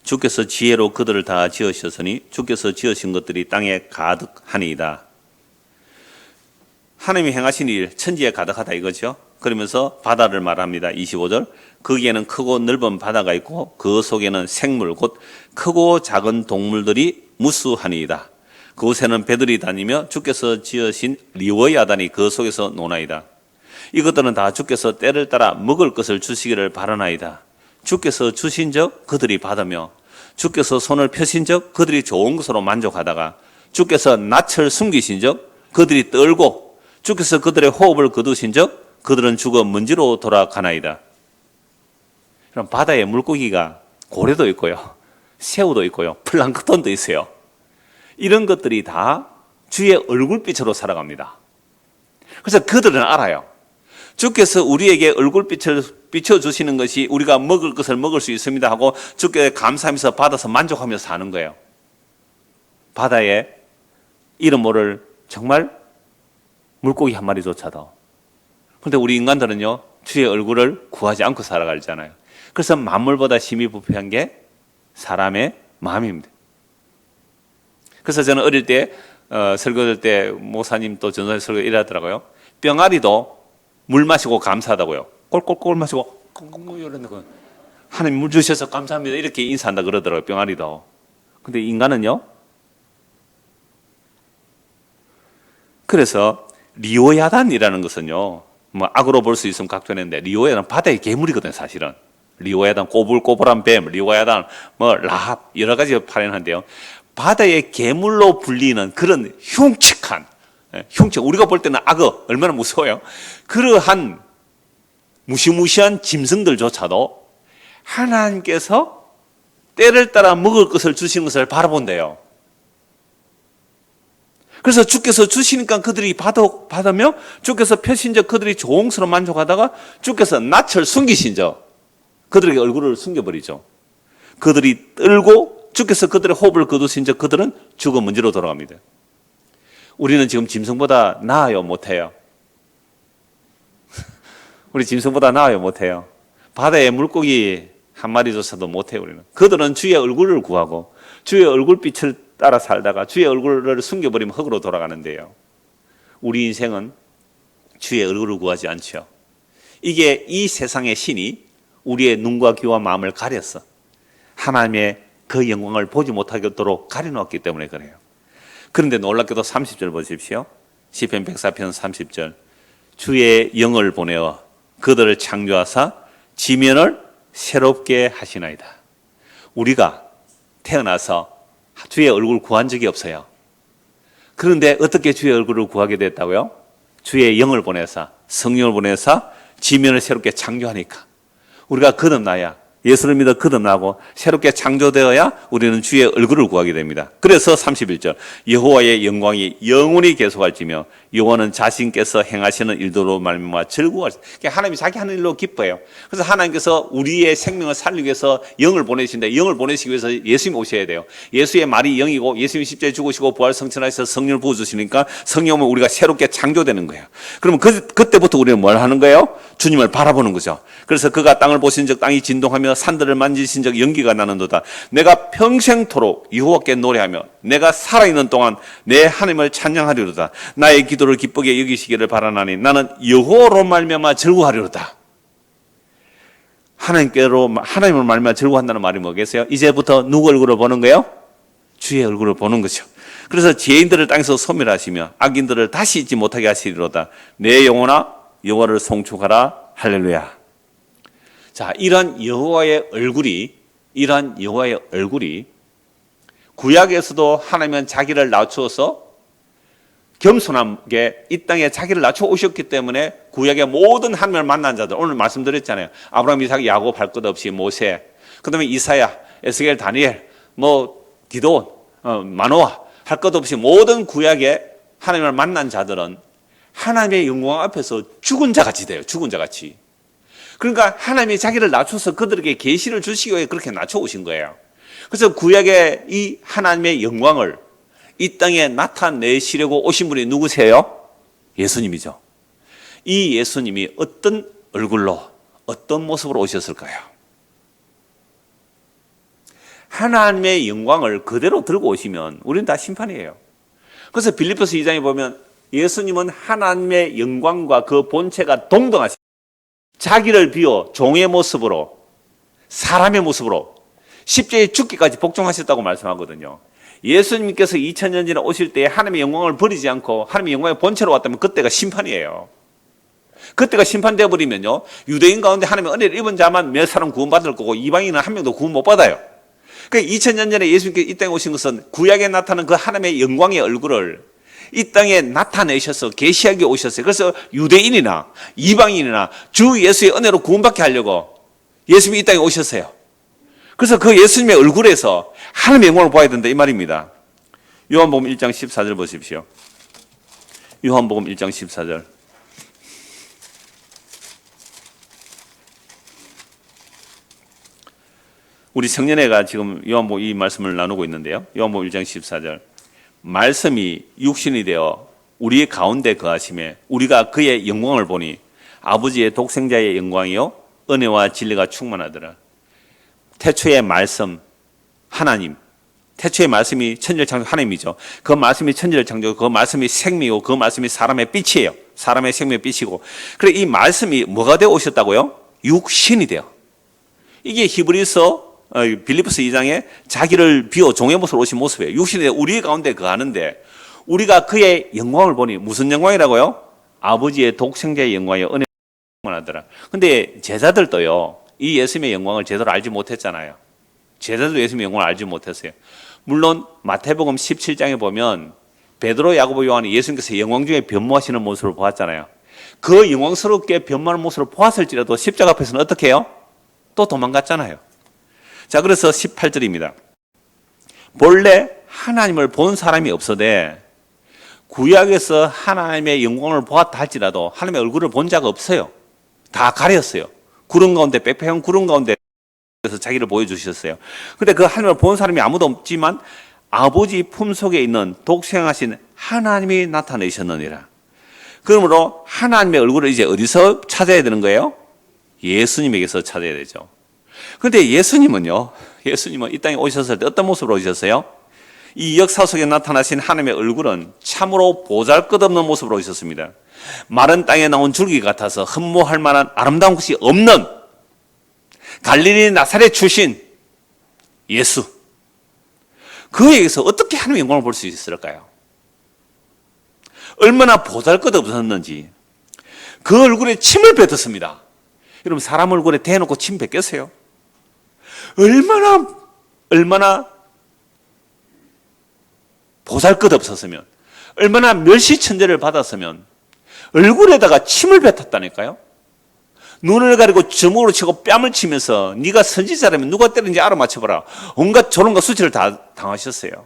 주께서 지혜로 그들을 다 지으셨으니 주께서 지으신 것들이 땅에 가득하니이다. 하나님이 행하신 일 천지에 가득하다 이거죠. 그러면서 바다를 말합니다. 25절 거기에는 크고 넓은 바다가 있고 그 속에는 생물 곧 크고 작은 동물들이 무수하니이다. 그곳에는 배들이 다니며 주께서 지으신 리워야단이 그 속에서 노나이다. 이것들은 다 주께서 때를 따라 먹을 것을 주시기를 바라나이다. 주께서 주신 적 그들이 받으며 주께서 손을 펴신 적 그들이 좋은 것으로 만족하다가 주께서 낯을 숨기신 적 그들이 떨고 주께서 그들의 호흡을 거두신 적 그들은 죽어 먼지로 돌아가나이다. 그럼 바다에 물고기가 고래도 있고요. 새우도 있고요. 플랑크톤도 있어요. 이런 것들이 다 주의 얼굴빛으로 살아갑니다. 그래서 그들은 알아요. 주께서 우리에게 얼굴빛을 비춰주시는 것이 우리가 먹을 것을 먹을 수 있습니다 하고 주께 감사하면서 받아서 만족하면서 사는 거예요. 바다에 이름 모를 정말 물고기 한 마리조차도. 그런데 우리 인간들은요, 주의 얼굴을 구하지 않고 살아가잖아요. 그래서 만물보다 심히 부패한 게 사람의 마음입니다. 그래서 저는 어릴 때 설교할 때 목사님 또 전도사 설교 이러더라고요. 병아리도 물 마시고 감사하다고요. 꼴꼴꼴 마시고 꽁꽁 이러는 거. 하나님 물 주셔서 감사합니다. 이렇게 인사한다 그러더라고요. 병아리도. 근데 인간은요. 그래서 리오야단이라는 것은요. 뭐 악으로 볼 수 있으면 각도했는데 리오야단 바다의 괴물이거든요. 사실은. 리오야단 꼬불꼬불한 뱀, 리오야단 뭐 라합 여러 가지 발현한데요. 바다의 괴물로 불리는 그런 흉측한 우리가 볼 때는 악어 얼마나 무서워요. 그러한 무시무시한 짐승들조차도 하나님께서 때를 따라 먹을 것을 주시는 것을 바라본대요. 그래서 주께서 주시니까 그들이 받으며 주께서 펴신적 그들이 조응스러워 만족하다가 주께서 낯을 숨기신적 그들에게 얼굴을 숨겨버리죠. 그들이 떨고 주께서 그들의 호흡을 거두신적 그들은 죽어 먼지로 돌아갑니다. 우리는 지금 짐승보다 나아요, 못해요? 우리 짐승보다 나아요, 못해요? 바다에 물고기 한 마리조차도 못해요, 우리는. 그들은 주의 얼굴을 구하고 주의 얼굴빛을 따라 살다가 주의 얼굴을 숨겨버리면 흙으로 돌아가는데요. 우리 인생은 주의 얼굴을 구하지 않죠. 이게 이 세상의 신이 우리의 눈과 귀와 마음을 가렸어. 하나님의 그 영광을 보지 못하도록 가려놓았기 때문에 그래요. 그런데 놀랍게도 30절 보십시오. 시편 104편 30절. 주의 영을 보내어 그들을 창조하사 지면을 새롭게 하시나이다. 우리가 태어나서 주의 얼굴을 구한 적이 없어요. 그런데 어떻게 주의 얼굴을 구하게 됐다고요? 주의 영을 보내사 성령을 보내사 지면을 새롭게 창조하니까 우리가 거듭나야 예수를 믿어 거듭나고 새롭게 창조되어야 우리는 주의 얼굴을 구하게 됩니다. 그래서 31절 여호와의 영광이 영원히 계속할지며 여호와는 자신께서 행하시는 일도로 말미암아 즐거워하시다. 하나님이 자기 하는 일로 기뻐해요. 그래서 하나님께서 우리의 생명을 살리기 위해서 영을 보내신데 영을 보내시기 위해서 예수님이 오셔야 돼요. 예수의 말이 영이고 예수님이 십자가에 죽으시고 부활 성천하셔서 성령을 부어주시니까 성령 오면 우리가 새롭게 창조되는 거예요. 그러면 그때부터 우리는 뭘 하는 거예요? 주님을 바라보는 거죠. 그래서 그가 땅을 보신 적 땅이 진동하며 산들을 만지신 적 연기가 나는도다. 내가 평생토록 여호와께 노래하며 내가 살아있는 동안 내 하나님을 찬양하리로다. 나의 기도를 기쁘게 여기시기를 바라나니 나는 여호와로 말미암아 즐거워하리로다. 하나님을 말미암아 즐거워한다는 말이 뭐겠어요? 이제부터 누구 얼굴을 보는 거예요? 주의 얼굴을 보는 거죠. 그래서 죄인들을 땅에서 소멸하시며 악인들을 다시 잊지 못하게 하시리로다. 내 영혼아 여호와를 송축하라. 할렐루야. 자, 이러한 여호와의 얼굴이 구약에서도 하나님은 자기를 낮추어서 겸손하게 이 땅에 자기를 낮춰 오셨기 때문에 구약의 모든 하나님을 만난 자들, 오늘 말씀드렸잖아요. 아브라함, 이삭, 야곱 할 것 없이 모세, 그 다음에 이사야, 에스겔, 다니엘, 기도원, 마노아 할 것 없이 모든 구약의 하나님을 만난 자들은 하나님의 영광 앞에서 죽은 자같이 돼요. 죽은 자같이. 그러니까 하나님이 자기를 낮춰서 그들에게 계시를 주시기 위해 그렇게 낮춰 오신 거예요. 그래서 구약의 이 하나님의 영광을 이 땅에 나타내시려고 오신 분이 누구세요? 예수님이죠. 이 예수님이 어떤 얼굴로 어떤 모습으로 오셨을까요? 하나님의 영광을 그대로 들고 오시면 우리는 다 심판이에요. 그래서 빌립보서 2장에 보면 예수님은 하나님의 영광과 그 본체가 동등하십니다. 자기를 비워 종의 모습으로 사람의 모습으로 십자가에 죽기까지 복종하셨다고 말씀하거든요. 예수님께서 2000년 전에 오실 때 하나님의 영광을 버리지 않고 하나님의 영광의 본체로 왔다면 그때가 심판이에요. 그때가 심판되어 버리면요, 유대인 가운데 하나님의 은혜를 입은 자만 몇 사람 구원받을 거고 이방인은 한 명도 구원 못 받아요. 그러니까 2000년 전에 예수님께서 이 땅에 오신 것은 구약에 나타난 그 하나님의 영광의 얼굴을 이 땅에 나타내셔서 계시하게 오셨어요. 그래서 유대인이나 이방인이나 주 예수의 은혜로 구원받게 하려고 예수님이 이 땅에 오셨어요. 그래서 그 예수님의 얼굴에서 하나님의 영광을 보아야 된다 이 말입니다. 요한복음 1장 14절 보십시오. 요한복음 1장 14절. 우리 청년회가 지금 요한복음 이 말씀을 나누고 있는데요. 요한복음 1장 14절. 말씀이 육신이 되어 우리 가운데 거하심에 우리가 그의 영광을 보니 아버지의 독생자의 영광이요 은혜와 진리가 충만하더라. 태초의 말씀 하나님, 태초의 말씀이 천지를 창조 하나님이죠. 그 말씀이 천지를 창조하고 그 말씀이 생명이고 그 말씀이 사람의 빛이에요. 사람의 생명의 빛이고. 그래 이 말씀이 뭐가 되어 오셨다고요? 육신이 되어. 이게 히브리서 빌립보서 2장에 자기를 비워 종의 모습으로 오신 모습이에요. 육신이 되어 우리 가운데 거하는데 우리가 그의 영광을 보니 무슨 영광이라고요? 아버지의 독생자의 영광이요 은혜가 충만하더라. 근데 제자들도요. 이 예수님의 영광을 제대로 알지 못했잖아요. 제자들도 예수님의 영광을 알지 못했어요. 물론 마태복음 17장에 보면 베드로, 야고보, 요한이 예수님께서 영광 중에 변모하시는 모습을 보았잖아요. 그 영광스럽게 변모하는 모습을 보았을지라도 십자가 앞에서는 어떻게 해요? 또 도망갔잖아요. 자, 그래서 18절입니다. 본래 하나님을 본 사람이 없어되 구약에서 하나님의 영광을 보았다 할지라도 하나님의 얼굴을 본 자가 없어요. 다 가렸어요. 구름 가운데 빽빽한 구름 가운데 서 자기를 보여주셨어요. 근데 그 하나님을 본 사람이 아무도 없지만 아버지 품속에 있는 독생하신 하나님이 나타내셨느니라. 그러므로 하나님의 얼굴을 이제 어디서 찾아야 되는 거예요? 예수님에게서 찾아야 되죠. 그런데 예수님은요, 예수님은 이 땅에 오셨을 때 어떤 모습으로 오셨어요? 이 역사 속에 나타나신 하나님의 얼굴은 참으로 보잘것없는 모습으로 오셨습니다. 마른 땅에 나온 줄기 같아서 흠모할 만한 아름다운 것이 없는 갈릴리 나사렛 출신 예수. 그에게서 어떻게 하나님의 영광을 볼 수 있을까요? 얼마나 보잘것없었는지 그 얼굴에 침을 뱉었습니다. 여러분 사람 얼굴에 대놓고 침 뱉겠어요? 얼마나 보잘것없었으면, 얼마나 멸시천대를 받았으면 얼굴에다가 침을 뱉었다니까요. 눈을 가리고 주먹으로 치고 뺨을 치면서 네가 선지자라면 누가 때린지 알아맞혀봐라. 온갖 조롱과 수치를 다 당하셨어요.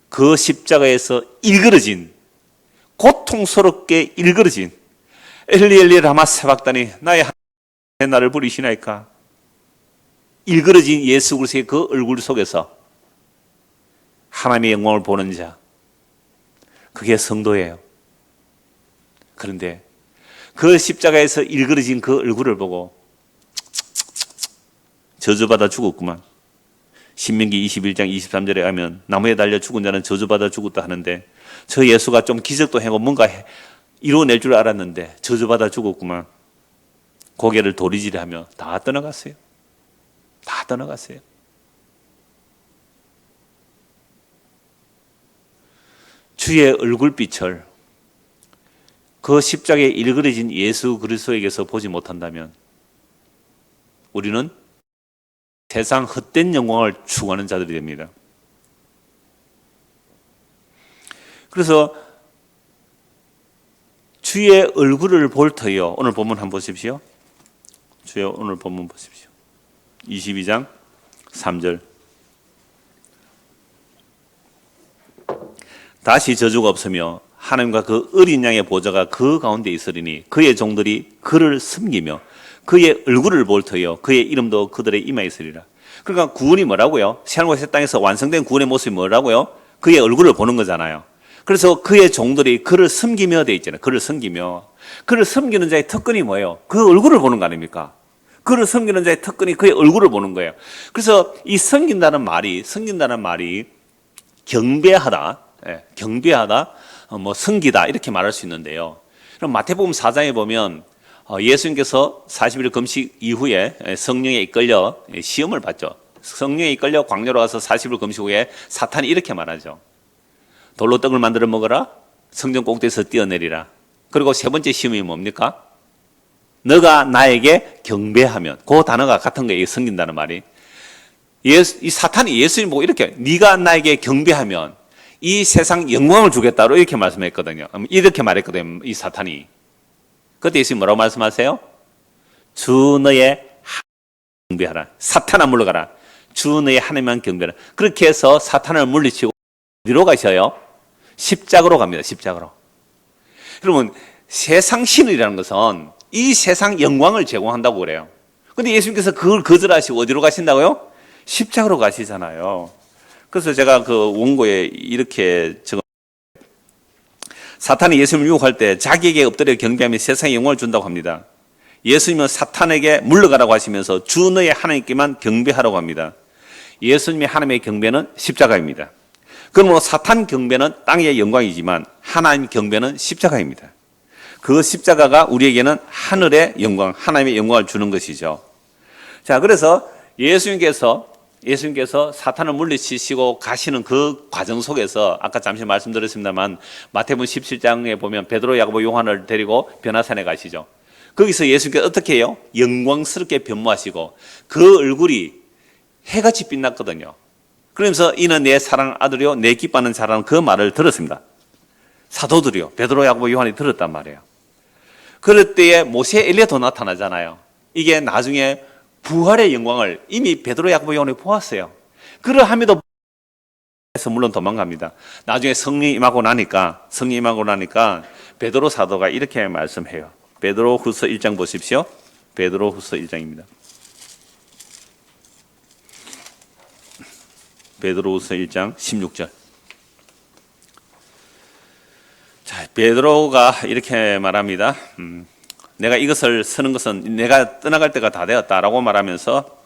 그 십자가에서 일그러진, 고통스럽게 일그러진 엘리 엘리 라마 사박다니 나의 하나님 나를 부르시나이까. 일그러진 예수 그리스도의 그 얼굴 속에서 하나님의 영광을 보는 자, 그게 성도예요. 그런데 그 십자가에서 일그러진 그 얼굴을 보고 저주받아 죽었구만. 신명기 21장 23절에 하면 나무에 달려 죽은 자는 저주받아 죽었다 하는데 저 예수가 좀 기적도 하고 뭔가 이루어낼 줄 알았는데 저주받아 죽었구만. 고개를 도리질하며 다 떠나갔어요. 다 떠나갔어요. 주의 얼굴빛을 그 십자가에 일그러진 예수 그리스도에게서 보지 못한다면 우리는 세상 헛된 영광을 추구하는 자들이 됩니다. 그래서 주의 얼굴을 볼 터이요. 오늘 본문 한번 보십시오. 주의 오늘 본문 보십시오. 22장 3절. 다시 저주가 없으며 하나님과 그 어린 양의 보좌가 그 가운데 있으리니 그의 종들이 그를 섬기며 그의 얼굴을 볼 터이요 그의 이름도 그들의 이마에 있으리라. 그러니까 구원이 뭐라고요? 새하늘과 새 땅에서 완성된 구원의 모습이 뭐라고요? 그의 얼굴을 보는 거잖아요. 그래서 그의 종들이 그를 섬기며 돼 있잖아요. 그를 섬기며. 그를 섬기는 자의 특권이 뭐예요? 그 얼굴을 보는 거 아닙니까? 그를 섬기는 자의 특권이 그의 얼굴을 보는 거예요. 그래서 이 섬긴다는 말이 경배하다, 경배하다, 섬기다 이렇게 말할 수 있는데요. 그럼 마태복음 4장에 보면 예수님께서 40일 금식 이후에 성령에 이끌려 시험을 받죠. 성령에 이끌려 광야로 가서 40일 금식 후에 사탄이 이렇게 말하죠. 돌로 떡을 만들어 먹어라. 성전 꼭대기에서 뛰어내리라. 그리고 세 번째 시험이 뭡니까? 너가 나에게 경배하면. 그 단어가 같은 거예요. 섬긴다는 말이. 이 사탄이 예수님 보고 이렇게 네가 나에게 경배하면 이 세상 영광을 주겠다로 이렇게 말씀했거든요. 이렇게 말했거든요. 이 사탄이. 그때 예수님 뭐라고 말씀하세요? 주 너의 경배하라. 사탄아 물러가라. 주 너의 하나님만 경배하라. 그렇게 해서 사탄을 물리치고 어디로 가셔요? 십자가로 갑니다. 십자가로. 그러면 세상 신이라는 것은 이 세상 영광을 제공한다고 그래요. 근데 예수님께서 그걸 거절하시고 어디로 가신다고요? 십자가로 가시잖아요. 그래서 제가 그 원고에 이렇게 사탄이 예수님을 유혹할 때 자기에게 엎드려 경배하며 세상에 영광을 준다고 합니다. 예수님은 사탄에게 물러가라고 하시면서 주 너의 하나님께만 경배하라고 합니다. 예수님의 하나님의 경배는 십자가입니다. 그러므로 사탄 경배는 땅의 영광이지만 하나님 경배는 십자가입니다. 그 십자가가 우리에게는 하늘의 영광, 하나님의 영광을 주는 것이죠. 자, 그래서 예수님께서 사탄을 물리치시고 가시는 그 과정 속에서 아까 잠시 말씀드렸습니다만 마태복음 17장에 보면 베드로, 야고보, 요한을 데리고 변화산에 가시죠. 거기서 예수님께서 어떻게 해요? 영광스럽게 변모하시고 그 얼굴이 해같이 빛났거든요. 그러면서 이는 내 사랑하는 아들이요 내 기뻐하는 자라는 그 말을 들었습니다. 사도들이요. 베드로, 야고보, 요한이 들었단 말이에요. 그럴 때에 모세, 엘리야도 나타나잖아요. 이게 나중에 부활의 영광을 이미 베드로, 야고보, 요한이 보았어요. 그러함에도 물론 도망갑니다. 나중에 성령 임하고 나니까 베드로 사도가 이렇게 말씀해요. 베드로후서 1장 보십시오. 베드로후서 1장입니다. 베드로후서 1장 16절. 자, 베드로가 이렇게 말합니다. 내가 이것을 쓰는 것은 내가 떠나갈 때가 다 되었다라고 말하면서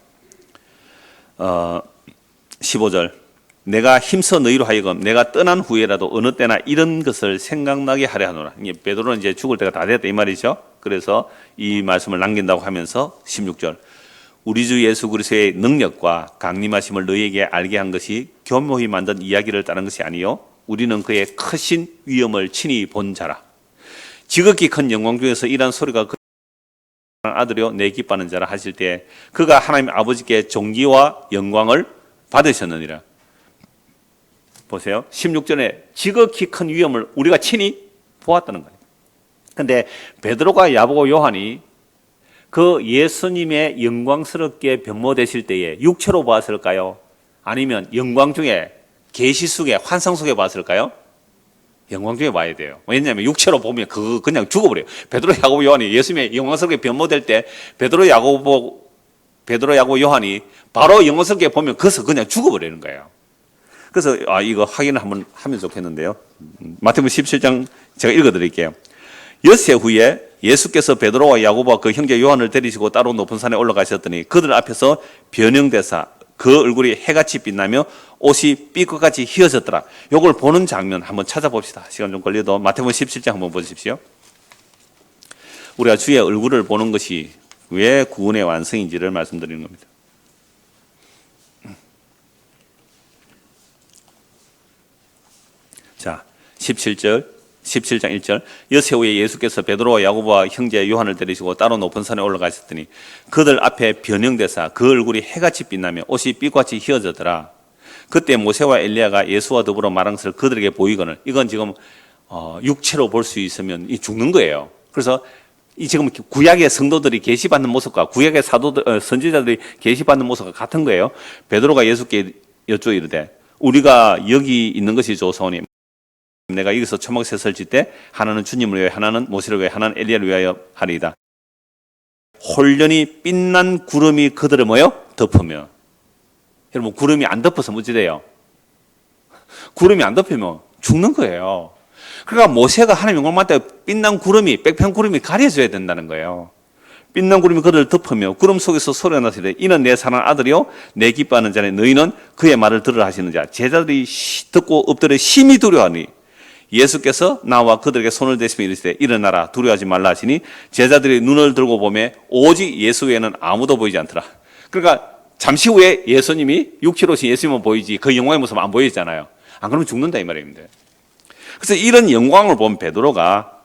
15절. 내가 힘써 너희로 하여금 내가 떠난 후에라도 어느 때나 이런 것을 생각나게 하려 하노라. 베드로는 이제 죽을 때가 다 되었다 이 말이죠. 그래서 이 말씀을 남긴다고 하면서 16절. 우리 주 예수 그리스도의 능력과 강림하심을 너희에게 알게 한 것이 교묘히 만든 이야기를 따른 것이 아니요 우리는 그의 크신 위엄을 친히 본 자라. 지극히 큰 영광 중에서 이러한 소리가 아들이요 내 기뻐하는 자라 하실 때 그가 하나님 아버지께 존귀와 영광을 받으셨느니라. 보세요. 16절에 지극히 큰 위엄을 우리가 친히 보았다는 거예요. 근데 베드로가 야고보 요한이 그 예수님의 영광스럽게 변모되실 때에 육체로 보았을까요? 아니면 영광 중에 계시 속에 환상 속에 봤을까요? 영광 중에 봐야 돼요. 왜냐하면 육체로 보면 그거 그냥 죽어버려요. 베드로, 야고보, 요한이 예수님의 영광스럽게 변모될 때 베드로, 야고보, 요한이 바로 영광스럽게 보면 그것을 그냥 죽어버리는 거예요. 그래서 이거 확인을 한번 하면 좋겠는데요. 마태복음 17장 제가 읽어드릴게요. 엿새 후에 예수께서 베드로와 야고보와 그 형제 요한을 데리시고 따로 높은 산에 올라가셨더니 그들 앞에서 변형되사 그 얼굴이 해같이 빛나며 옷이 삐끗같이 휘어졌더라. 이걸 보는 장면 한번 찾아봅시다. 시간 좀 걸려도 마태복음 17장 한번 보십시오. 우리가 주의 얼굴을 보는 것이 왜 구원의 완성인지를 말씀드리는 겁니다. 자, 17장 1절. 엿새 후에 예수께서 베드로와 야고보와 형제 요한을 데리시고 따로 높은 산에 올라가셨더니 그들 앞에 변형되사 그 얼굴이 해같이 빛나며 옷이 삐같이 휘어졌더라. 그때 모세와 엘리야가 예수와 더불어 말한 것을 그들에게 보이거늘 이건 지금 육체로 볼 수 있으면 죽는 거예요. 그래서 이 지금 구약의 성도들이 계시받는 모습과 구약의 사도들 선지자들이 계시받는 모습과 같은 거예요. 베드로가 예수께 여쭈어 이르되 우리가 여기 있는 것이 좋사오니 내가 여기서 초막셋을 짓되 하나는 주님을 위하여 하나는 모세를 위하여 하나는 엘리야를 위하여 하리이다. 홀련히 빛난 구름이 그들을 뭐요? 덮으며. 여러분 구름이 안 덮어서 어찌 돼요? 구름이 안 덮으면 죽는 거예요. 그러니까 모세가 하나님 영광 받을 때 빛난 구름이 백평 구름이 가려져야 된다는 거예요. 빛난 구름이 그들을 덮으며 구름 속에서 소리가 나시되 이는 내 사랑하는 아들이요 내 기뻐하는 자니 너희는 그의 말을 들으라 하시는 자. 제자들이 듣고 엎드려 심히 두려워하니 예수께서 나와 그들에게 손을 대시며 이르시되 일어나라 두려워하지 말라 하시니 제자들이 눈을 들고 보매 오직 예수 외에는 아무도 보이지 않더라. 그러니까 잠시 후에 예수님이 육체로 오신 예수님은 보이지 그 영광의 모습은 안 보이잖아요. 안 그러면 죽는다 이 말입니다. 그래서 이런 영광을 본 베드로가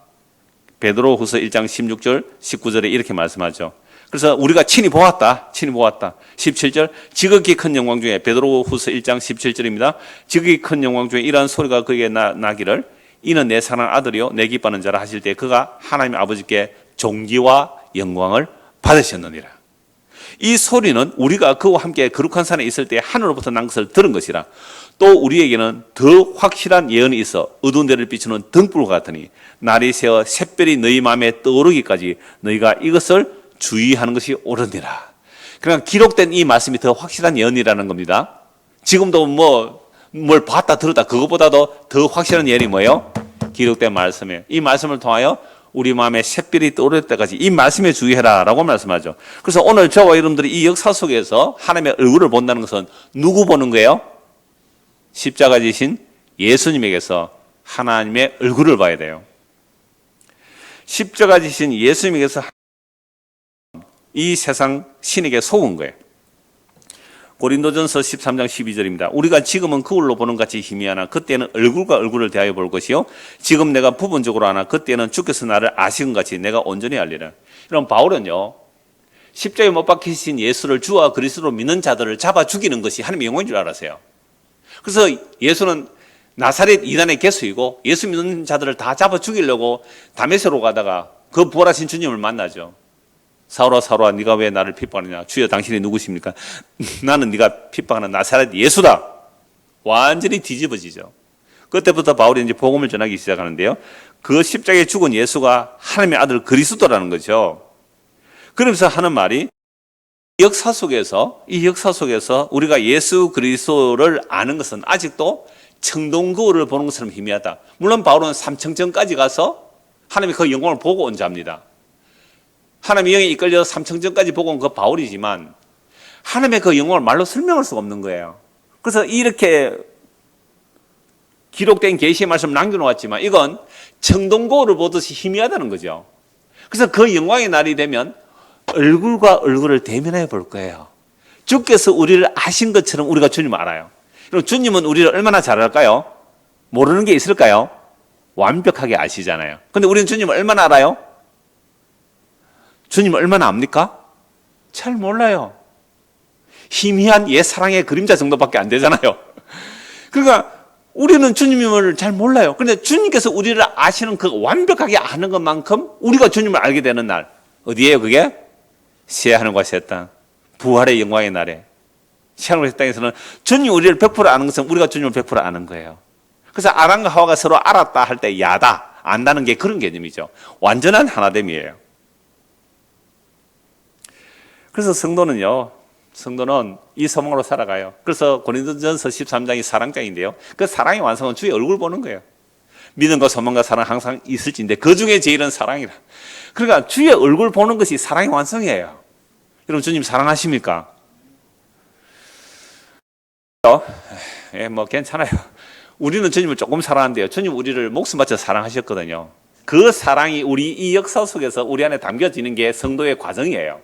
베드로후서 1장 16절 19절에 이렇게 말씀하죠. 그래서 우리가 친히 보았다. 17절 지극히 큰 영광 중에 베드로후서 1장 17절입니다. 지극히 큰 영광 중에 이러한 소리가 그에게 나기를 이는 내 사랑하는 아들이요 내 기뻐하는 자라 하실 때 그가 하나님 아버지께 존귀와 영광을 받으셨느니라. 이 소리는 우리가 그와 함께 거룩한 산에 있을 때 하늘로부터 난 것을 들은 것이라. 또 우리에게는 더 확실한 예언이 있어 어두운 데를 비추는 등불과 같으니 날이 새어 샛별이 너희 마음에 떠오르기까지 너희가 이것을 주의하는 것이 옳으니라. 그러니까 기록된 이 말씀이 더 확실한 예언이라는 겁니다. 지금도 뭘 봤다 들었다 그것보다도 더 확실한 예언이 뭐예요? 기록된 말씀이에요. 이 말씀을 통하여 우리 마음에 샛별이 떠오를 때까지 이 말씀에 주의해라 라고 말씀하죠. 그래서 오늘 저와 여러분들이 이 역사 속에서 하나님의 얼굴을 본다는 것은 누구 보는 거예요? 십자가 지신 예수님에게서 하나님의 얼굴을 봐야 돼요. 십자가 지신 예수님에게서 이 세상 신에게 속은 거예요. 고린도전서 13장 12절입니다. 우리가 지금은 거울로 보는 같이 희미하나 그때는 얼굴과 얼굴을 대하여 볼 것이요 지금 내가 부분적으로 하나 그때는 주께서 나를 아시는 같이 내가 온전히 알리라. 이런 바울은요 십자가에 못 박히신 예수를 주와 그리스도로 믿는 자들을 잡아 죽이는 것이 하나님의 영광인 줄 알았어요. 그래서 예수는 나사렛 이단의 개수이고 예수 믿는 자들을 다 잡아 죽이려고 다메섹으로 가다가 그 부활하신 주님을 만나죠. 사울아 사울아 네가 왜 나를 핍박하느냐. 주여 당신이 누구십니까? 나는 네가 핍박하는 나사렛 예수다. 완전히 뒤집어지죠. 그때부터 바울이 이제 복음을 전하기 시작하는데요. 그 십자가에 죽은 예수가 하나님의 아들 그리스도라는 거죠. 그러면서 하는 말이 이 역사 속에서 우리가 예수 그리스도를 아는 것은 아직도 청동거울을 보는 것처럼 희미하다. 물론 바울은 삼청전까지 가서 하나님의 그 영광을 보고 온 자입니다. 하나님의 영에 이끌려 삼청전까지 보고 온 그 바울이지만 하나님의 그 영광을 말로 설명할 수가 없는 거예요. 그래서 이렇게 기록된 계시의 말씀을 남겨놓았지만 이건 청동거울을 보듯이 희미하다는 거죠. 그래서 그 영광의 날이 되면 얼굴과 얼굴을 대면해 볼 거예요. 주께서 우리를 아신 것처럼 우리가 주님을 알아요. 그럼 주님은 우리를 얼마나 잘 알까요? 모르는 게 있을까요? 완벽하게 아시잖아요. 근데 우리는 주님을 얼마나 알아요? 주님을 얼마나 압니까? 잘 몰라요. 희미한 옛 사랑의 그림자 정도밖에 안 되잖아요. 그러니까 우리는 주님을 잘 몰라요. 그런데 주님께서 우리를 아시는 그 완벽하게 아는 것만큼 우리가 주님을 알게 되는 날 어디예요 그게? 새 하늘과 새 땅, 부활의 영광의 날에 새 하늘과 새 땅에서는 주님 우리를 100% 아는 것은 우리가 주님을 100% 아는 거예요. 그래서 아람과 하와가 서로 알았다 할 때 야다, 안다는 게 그런 개념이죠. 완전한 하나됨이에요. 그래서 성도는 이 소망으로 살아가요. 그래서 고린도전서 13장이 사랑장인데요. 그 사랑의 완성은 주의 얼굴 보는 거예요. 믿음과 소망과 사랑 항상 있을지인데 그 중에 제일은 사랑이라. 그러니까 주의 얼굴 보는 것이 사랑의 완성이에요. 여러분 주님 사랑하십니까? 괜찮아요. 우리는 주님을 조금 사랑하는데요. 주님 우리를 목숨 바쳐 사랑하셨거든요. 그 사랑이 우리 이 역사 속에서 우리 안에 담겨지는 게 성도의 과정이에요.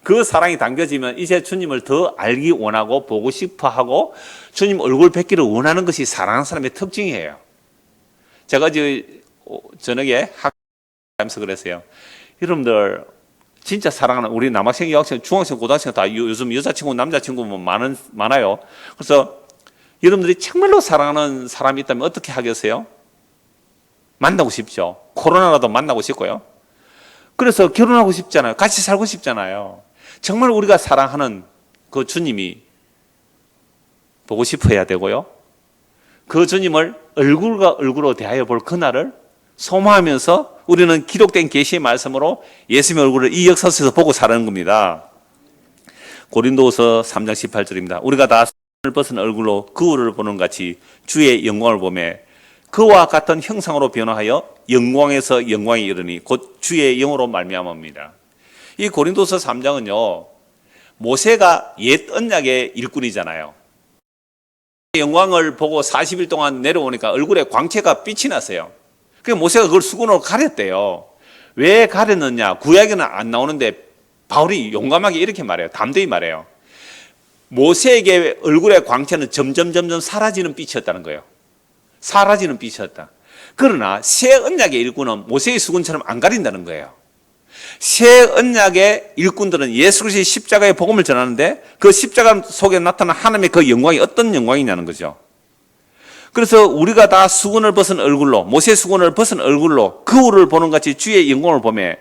그 사랑이 담겨지면 이제 주님을 더 알기 원하고 보고 싶어하고 주님 얼굴 뵙기를 원하는 것이 사랑하는 사람의 특징이에요. 제가 저녁에 학교에서 그랬어요. 여러분들 진짜 사랑하는 우리 남학생, 여학생, 중학생, 고등학생 다 요즘 여자친구, 남자친구 많아요. 그래서 여러분들이 정말로 사랑하는 사람이 있다면 어떻게 하겠어요? 만나고 싶죠. 코로나라도 만나고 싶고요. 그래서 결혼하고 싶잖아요. 같이 살고 싶잖아요. 정말 우리가 사랑하는 그 주님이 보고 싶어야 되고요. 그 주님을 얼굴과 얼굴로 대하여 볼 그날을 소망하면서 우리는 기록된 계시의 말씀으로 예수님의 얼굴을 이 역사 속에서 보고 사는 겁니다. 고린도후서 3장 18절입니다. 우리가 다 손을 벗은 얼굴로 거울을 보는 같이 주의 영광을 보며 그와 같은 형상으로 변화하여 영광에서 영광에 이르니 곧 주의 영으로 말미암아입니다. 이 고린도서 3장은요. 모세가 옛 언약의 일꾼이잖아요. 영광을 보고 40일 동안 내려오니까 얼굴에 광채가 빛이 났어요. 그래서 모세가 그걸 수건으로 가렸대요. 왜 가렸느냐? 구약에는 안 나오는데 바울이 용감하게 이렇게 말해요. 담대히 말해요. 모세에게 얼굴의 광채는 점점 사라지는 빛이었다는 거예요. 사라지는 빛이었다. 그러나 새 언약의 일꾼은 모세의 수건처럼 안 가린다는 거예요. 새 언약의 일꾼들은 예수 그리스도의 십자가의 복음을 전하는데 그 십자가 속에 나타난 하나님의 그 영광이 어떤 영광이냐는 거죠. 그래서 우리가 다 수건을 벗은 얼굴로 모세의 수건을 벗은 얼굴로 거울을 보는 같이 주의 영광을 보며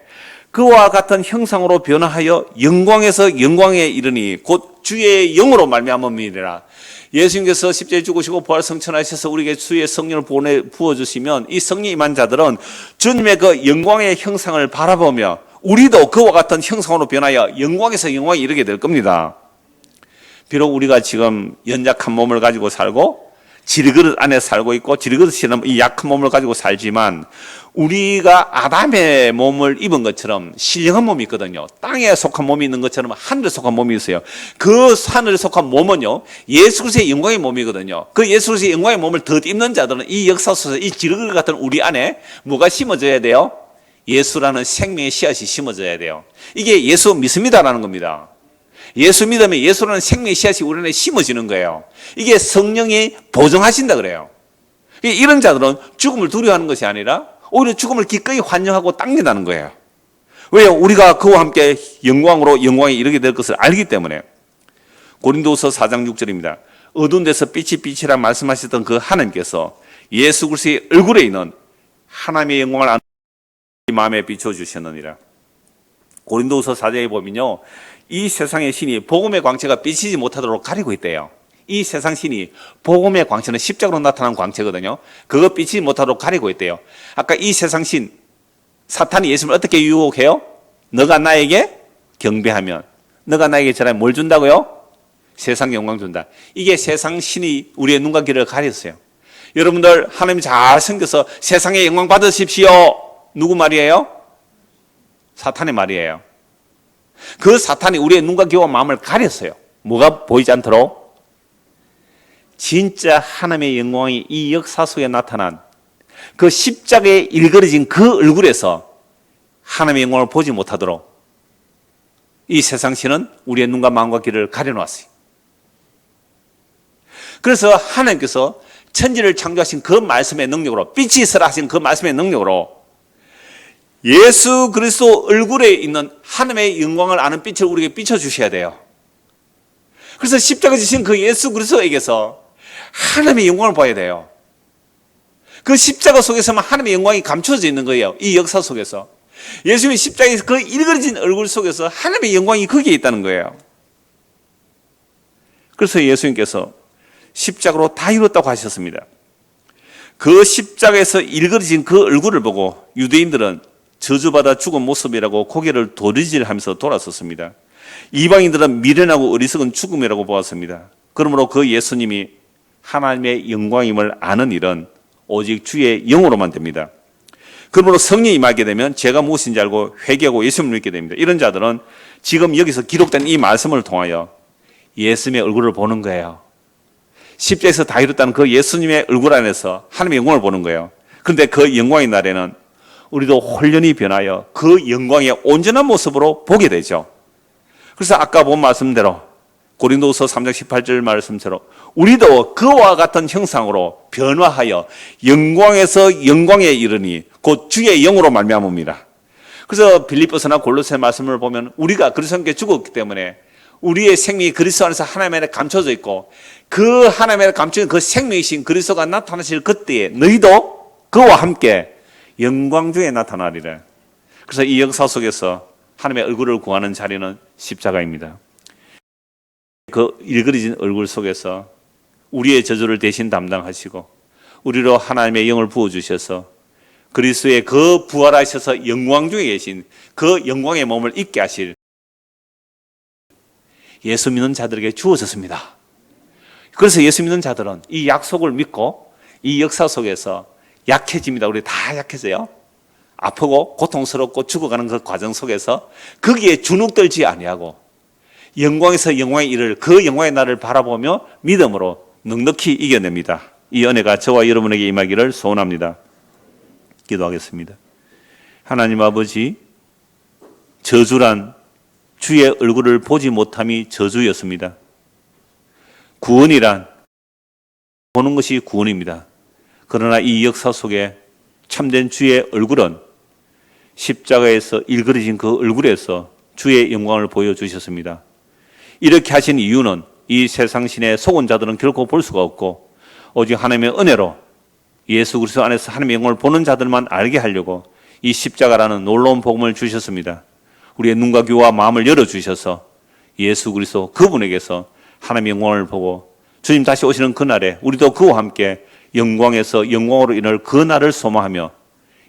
그와 같은 형상으로 변화하여 영광에서 영광에 이르니 곧 주의 영으로 말미암음이니라. 예수님께서 십자가에 죽으시고 부활 성천하셔서 우리에게 주의 성령을 부어주시면 이 성령 임한 자들은 주님의 그 영광의 형상을 바라보며 우리도 그와 같은 형상으로 변하여 영광에서 영광에 이르게 될 겁니다. 비록 우리가 지금 연약한 몸을 가지고 살고 지리그릇 안에 살고 있고 지리그릇이라는 이 약한 몸을 가지고 살지만 우리가 아담의 몸을 입은 것처럼 신령한 몸이 있거든요. 땅에 속한 몸이 있는 것처럼 하늘에 속한 몸이 있어요. 그 하늘에 속한 몸은요, 예수 그리스도의 영광의 몸이거든요. 그 예수 그리스도의 영광의 몸을 덧입는 자들은 이 역사 속에서 이 지리그릇 같은 우리 안에 뭐가 심어져야 돼요? 예수라는 생명의 씨앗이 심어져야 돼요. 이게 예수 믿습니다라는 겁니다. 예수 믿으면 예수라는 생명의 씨앗이 우리 안에 심어지는 거예요. 이게 성령이 보증하신다 그래요. 이런 자들은 죽음을 두려워하는 것이 아니라 오히려 죽음을 기꺼이 환영하고 당긴다는 거예요. 왜요? 우리가 그와 함께 영광으로 영광에 이르게 될 것을 알기 때문에. 고린도서 4장 6절입니다. 어두운 데서 빛이 빛이라 말씀하셨던 그 하나님께서 예수 그리스도의 얼굴에 있는 하나님의 영광을 아는 마음에 비춰주셨느니라. 고린도서 4장에 보면요, 이 세상의 신이 복음의 광채가 비치지 못하도록 가리고 있대요. 이 세상 신이 복음의 광채는 십자가로 나타난 광채거든요. 그거 비치지 못하도록 가리고 있대요. 아까 이 세상 신 사탄이 예수님을 어떻게 유혹해요? 너가 나에게 경배하면, 너가 나에게 절하면 뭘 준다고요? 세상 영광 준다. 이게 세상 신이 우리의 눈과 귀를 가렸어요. 여러분들 하나님 잘 섬겨서 세상의 영광 받으십시오. 누구 말이에요? 사탄의 말이에요. 그 사탄이 우리의 눈과 귀와 마음을 가렸어요. 뭐가 보이지 않도록? 진짜 하나님의 영광이 이 역사 속에 나타난 그 십자가에 일그러진 그 얼굴에서 하나님의 영광을 보지 못하도록 이 세상 신은 우리의 눈과 마음과 귀를 가려놨어요. 그래서 하나님께서 천지를 창조하신 그 말씀의 능력으로, 빛이 있으라 하신 그 말씀의 능력으로 예수 그리스도 얼굴에 있는 하나님의 영광을 아는 빛을 우리에게 비춰주셔야 돼요. 그래서 십자가 지신 그 예수 그리스도에게서 하나님의 영광을 봐야 돼요. 그 십자가 속에서만 하나님의 영광이 감춰져 있는 거예요. 이 역사 속에서. 예수님의 십자가에서 그 일그러진 얼굴 속에서 하나님의 영광이 거기에 있다는 거예요. 그래서 예수님께서 십자가로 다 이뤘다고 하셨습니다. 그 십자가에서 일그러진 그 얼굴을 보고 유대인들은 저주받아 죽은 모습이라고 고개를 도리질하면서 돌아섰습니다. 이방인들은 미련하고 어리석은 죽음이라고 보았습니다. 그러므로 그 예수님이 하나님의 영광임을 아는 일은 오직 주의 영으로만 됩니다. 그러므로 성령이 임하게 되면 죄가 무엇인지 알고 회개하고 예수님을 믿게 됩니다. 이런 자들은 지금 여기서 기록된 이 말씀을 통하여 예수님의 얼굴을 보는 거예요. 십자에서 다 이뤘다는 그 예수님의 얼굴 안에서 하나님의 영광을 보는 거예요. 그런데 그 영광의 날에는 우리도 홀연히 변하여 그 영광의 온전한 모습으로 보게 되죠. 그래서 아까 본 말씀대로 고린도서 3장 18절 말씀처럼 우리도 그와 같은 형상으로 변화하여 영광에서 영광에 이르니 곧 주의 영으로 말미암음이라. 그래서 빌립보서나 골로새 말씀을 보면 우리가 그리스도와 함께 죽었기 때문에 우리의 생명이 그리스도 안에서 하나님 안에 감춰져 있고 그 하나님 안에 감춰진 그 생명이신 그리스도가 나타나실 그때에 너희도 그와 함께 영광 중에 나타나리라. 그래서 이 역사 속에서 하나님의 얼굴을 구하는 자리는 십자가입니다. 그 일그러진 얼굴 속에서 우리의 저주를 대신 담당하시고 우리로 하나님의 영을 부어주셔서 그리스도의 그 부활하셔서 영광 중에 계신 그 영광의 몸을 입게 하실 예수 믿는 자들에게 주어졌습니다. 그래서 예수 믿는 자들은 이 약속을 믿고 이 역사 속에서 약해집니다. 우리 다 약해져요. 아프고 고통스럽고 죽어가는 그 과정 속에서 거기에 주눅들지 아니하고 영광에서 영광에 이를 그 영광의 날을 바라보며 믿음으로 넉넉히 이겨냅니다. 이 은혜가 저와 여러분에게 임하기를 소원합니다. 기도하겠습니다. 하나님 아버지, 저주란 주의 얼굴을 보지 못함이 저주였습니다. 구원이란 보는 것이 구원입니다. 그러나 이 역사 속에 참된 주의 얼굴은 십자가에서 일그러진 그 얼굴에서 주의 영광을 보여주셨습니다. 이렇게 하신 이유는 이 세상 신의 속은 자들은 결코 볼 수가 없고 오직 하나님의 은혜로 예수 그리스도 안에서 하나님의 영광을 보는 자들만 알게 하려고 이 십자가라는 놀라운 복음을 주셨습니다. 우리의 눈과 귀와 마음을 열어주셔서 예수 그리스도 그분에게서 하나님의 영광을 보고 주님 다시 오시는 그날에 우리도 그와 함께 영광에서 영광으로 인할 그 날을 소망하며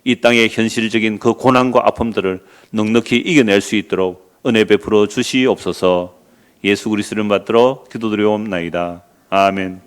이 땅의 현실적인 그 고난과 아픔들을 넉넉히 이겨낼 수 있도록 은혜 베풀어 주시옵소서. 예수 그리스도를 받들어 기도드리옵나이다. 아멘.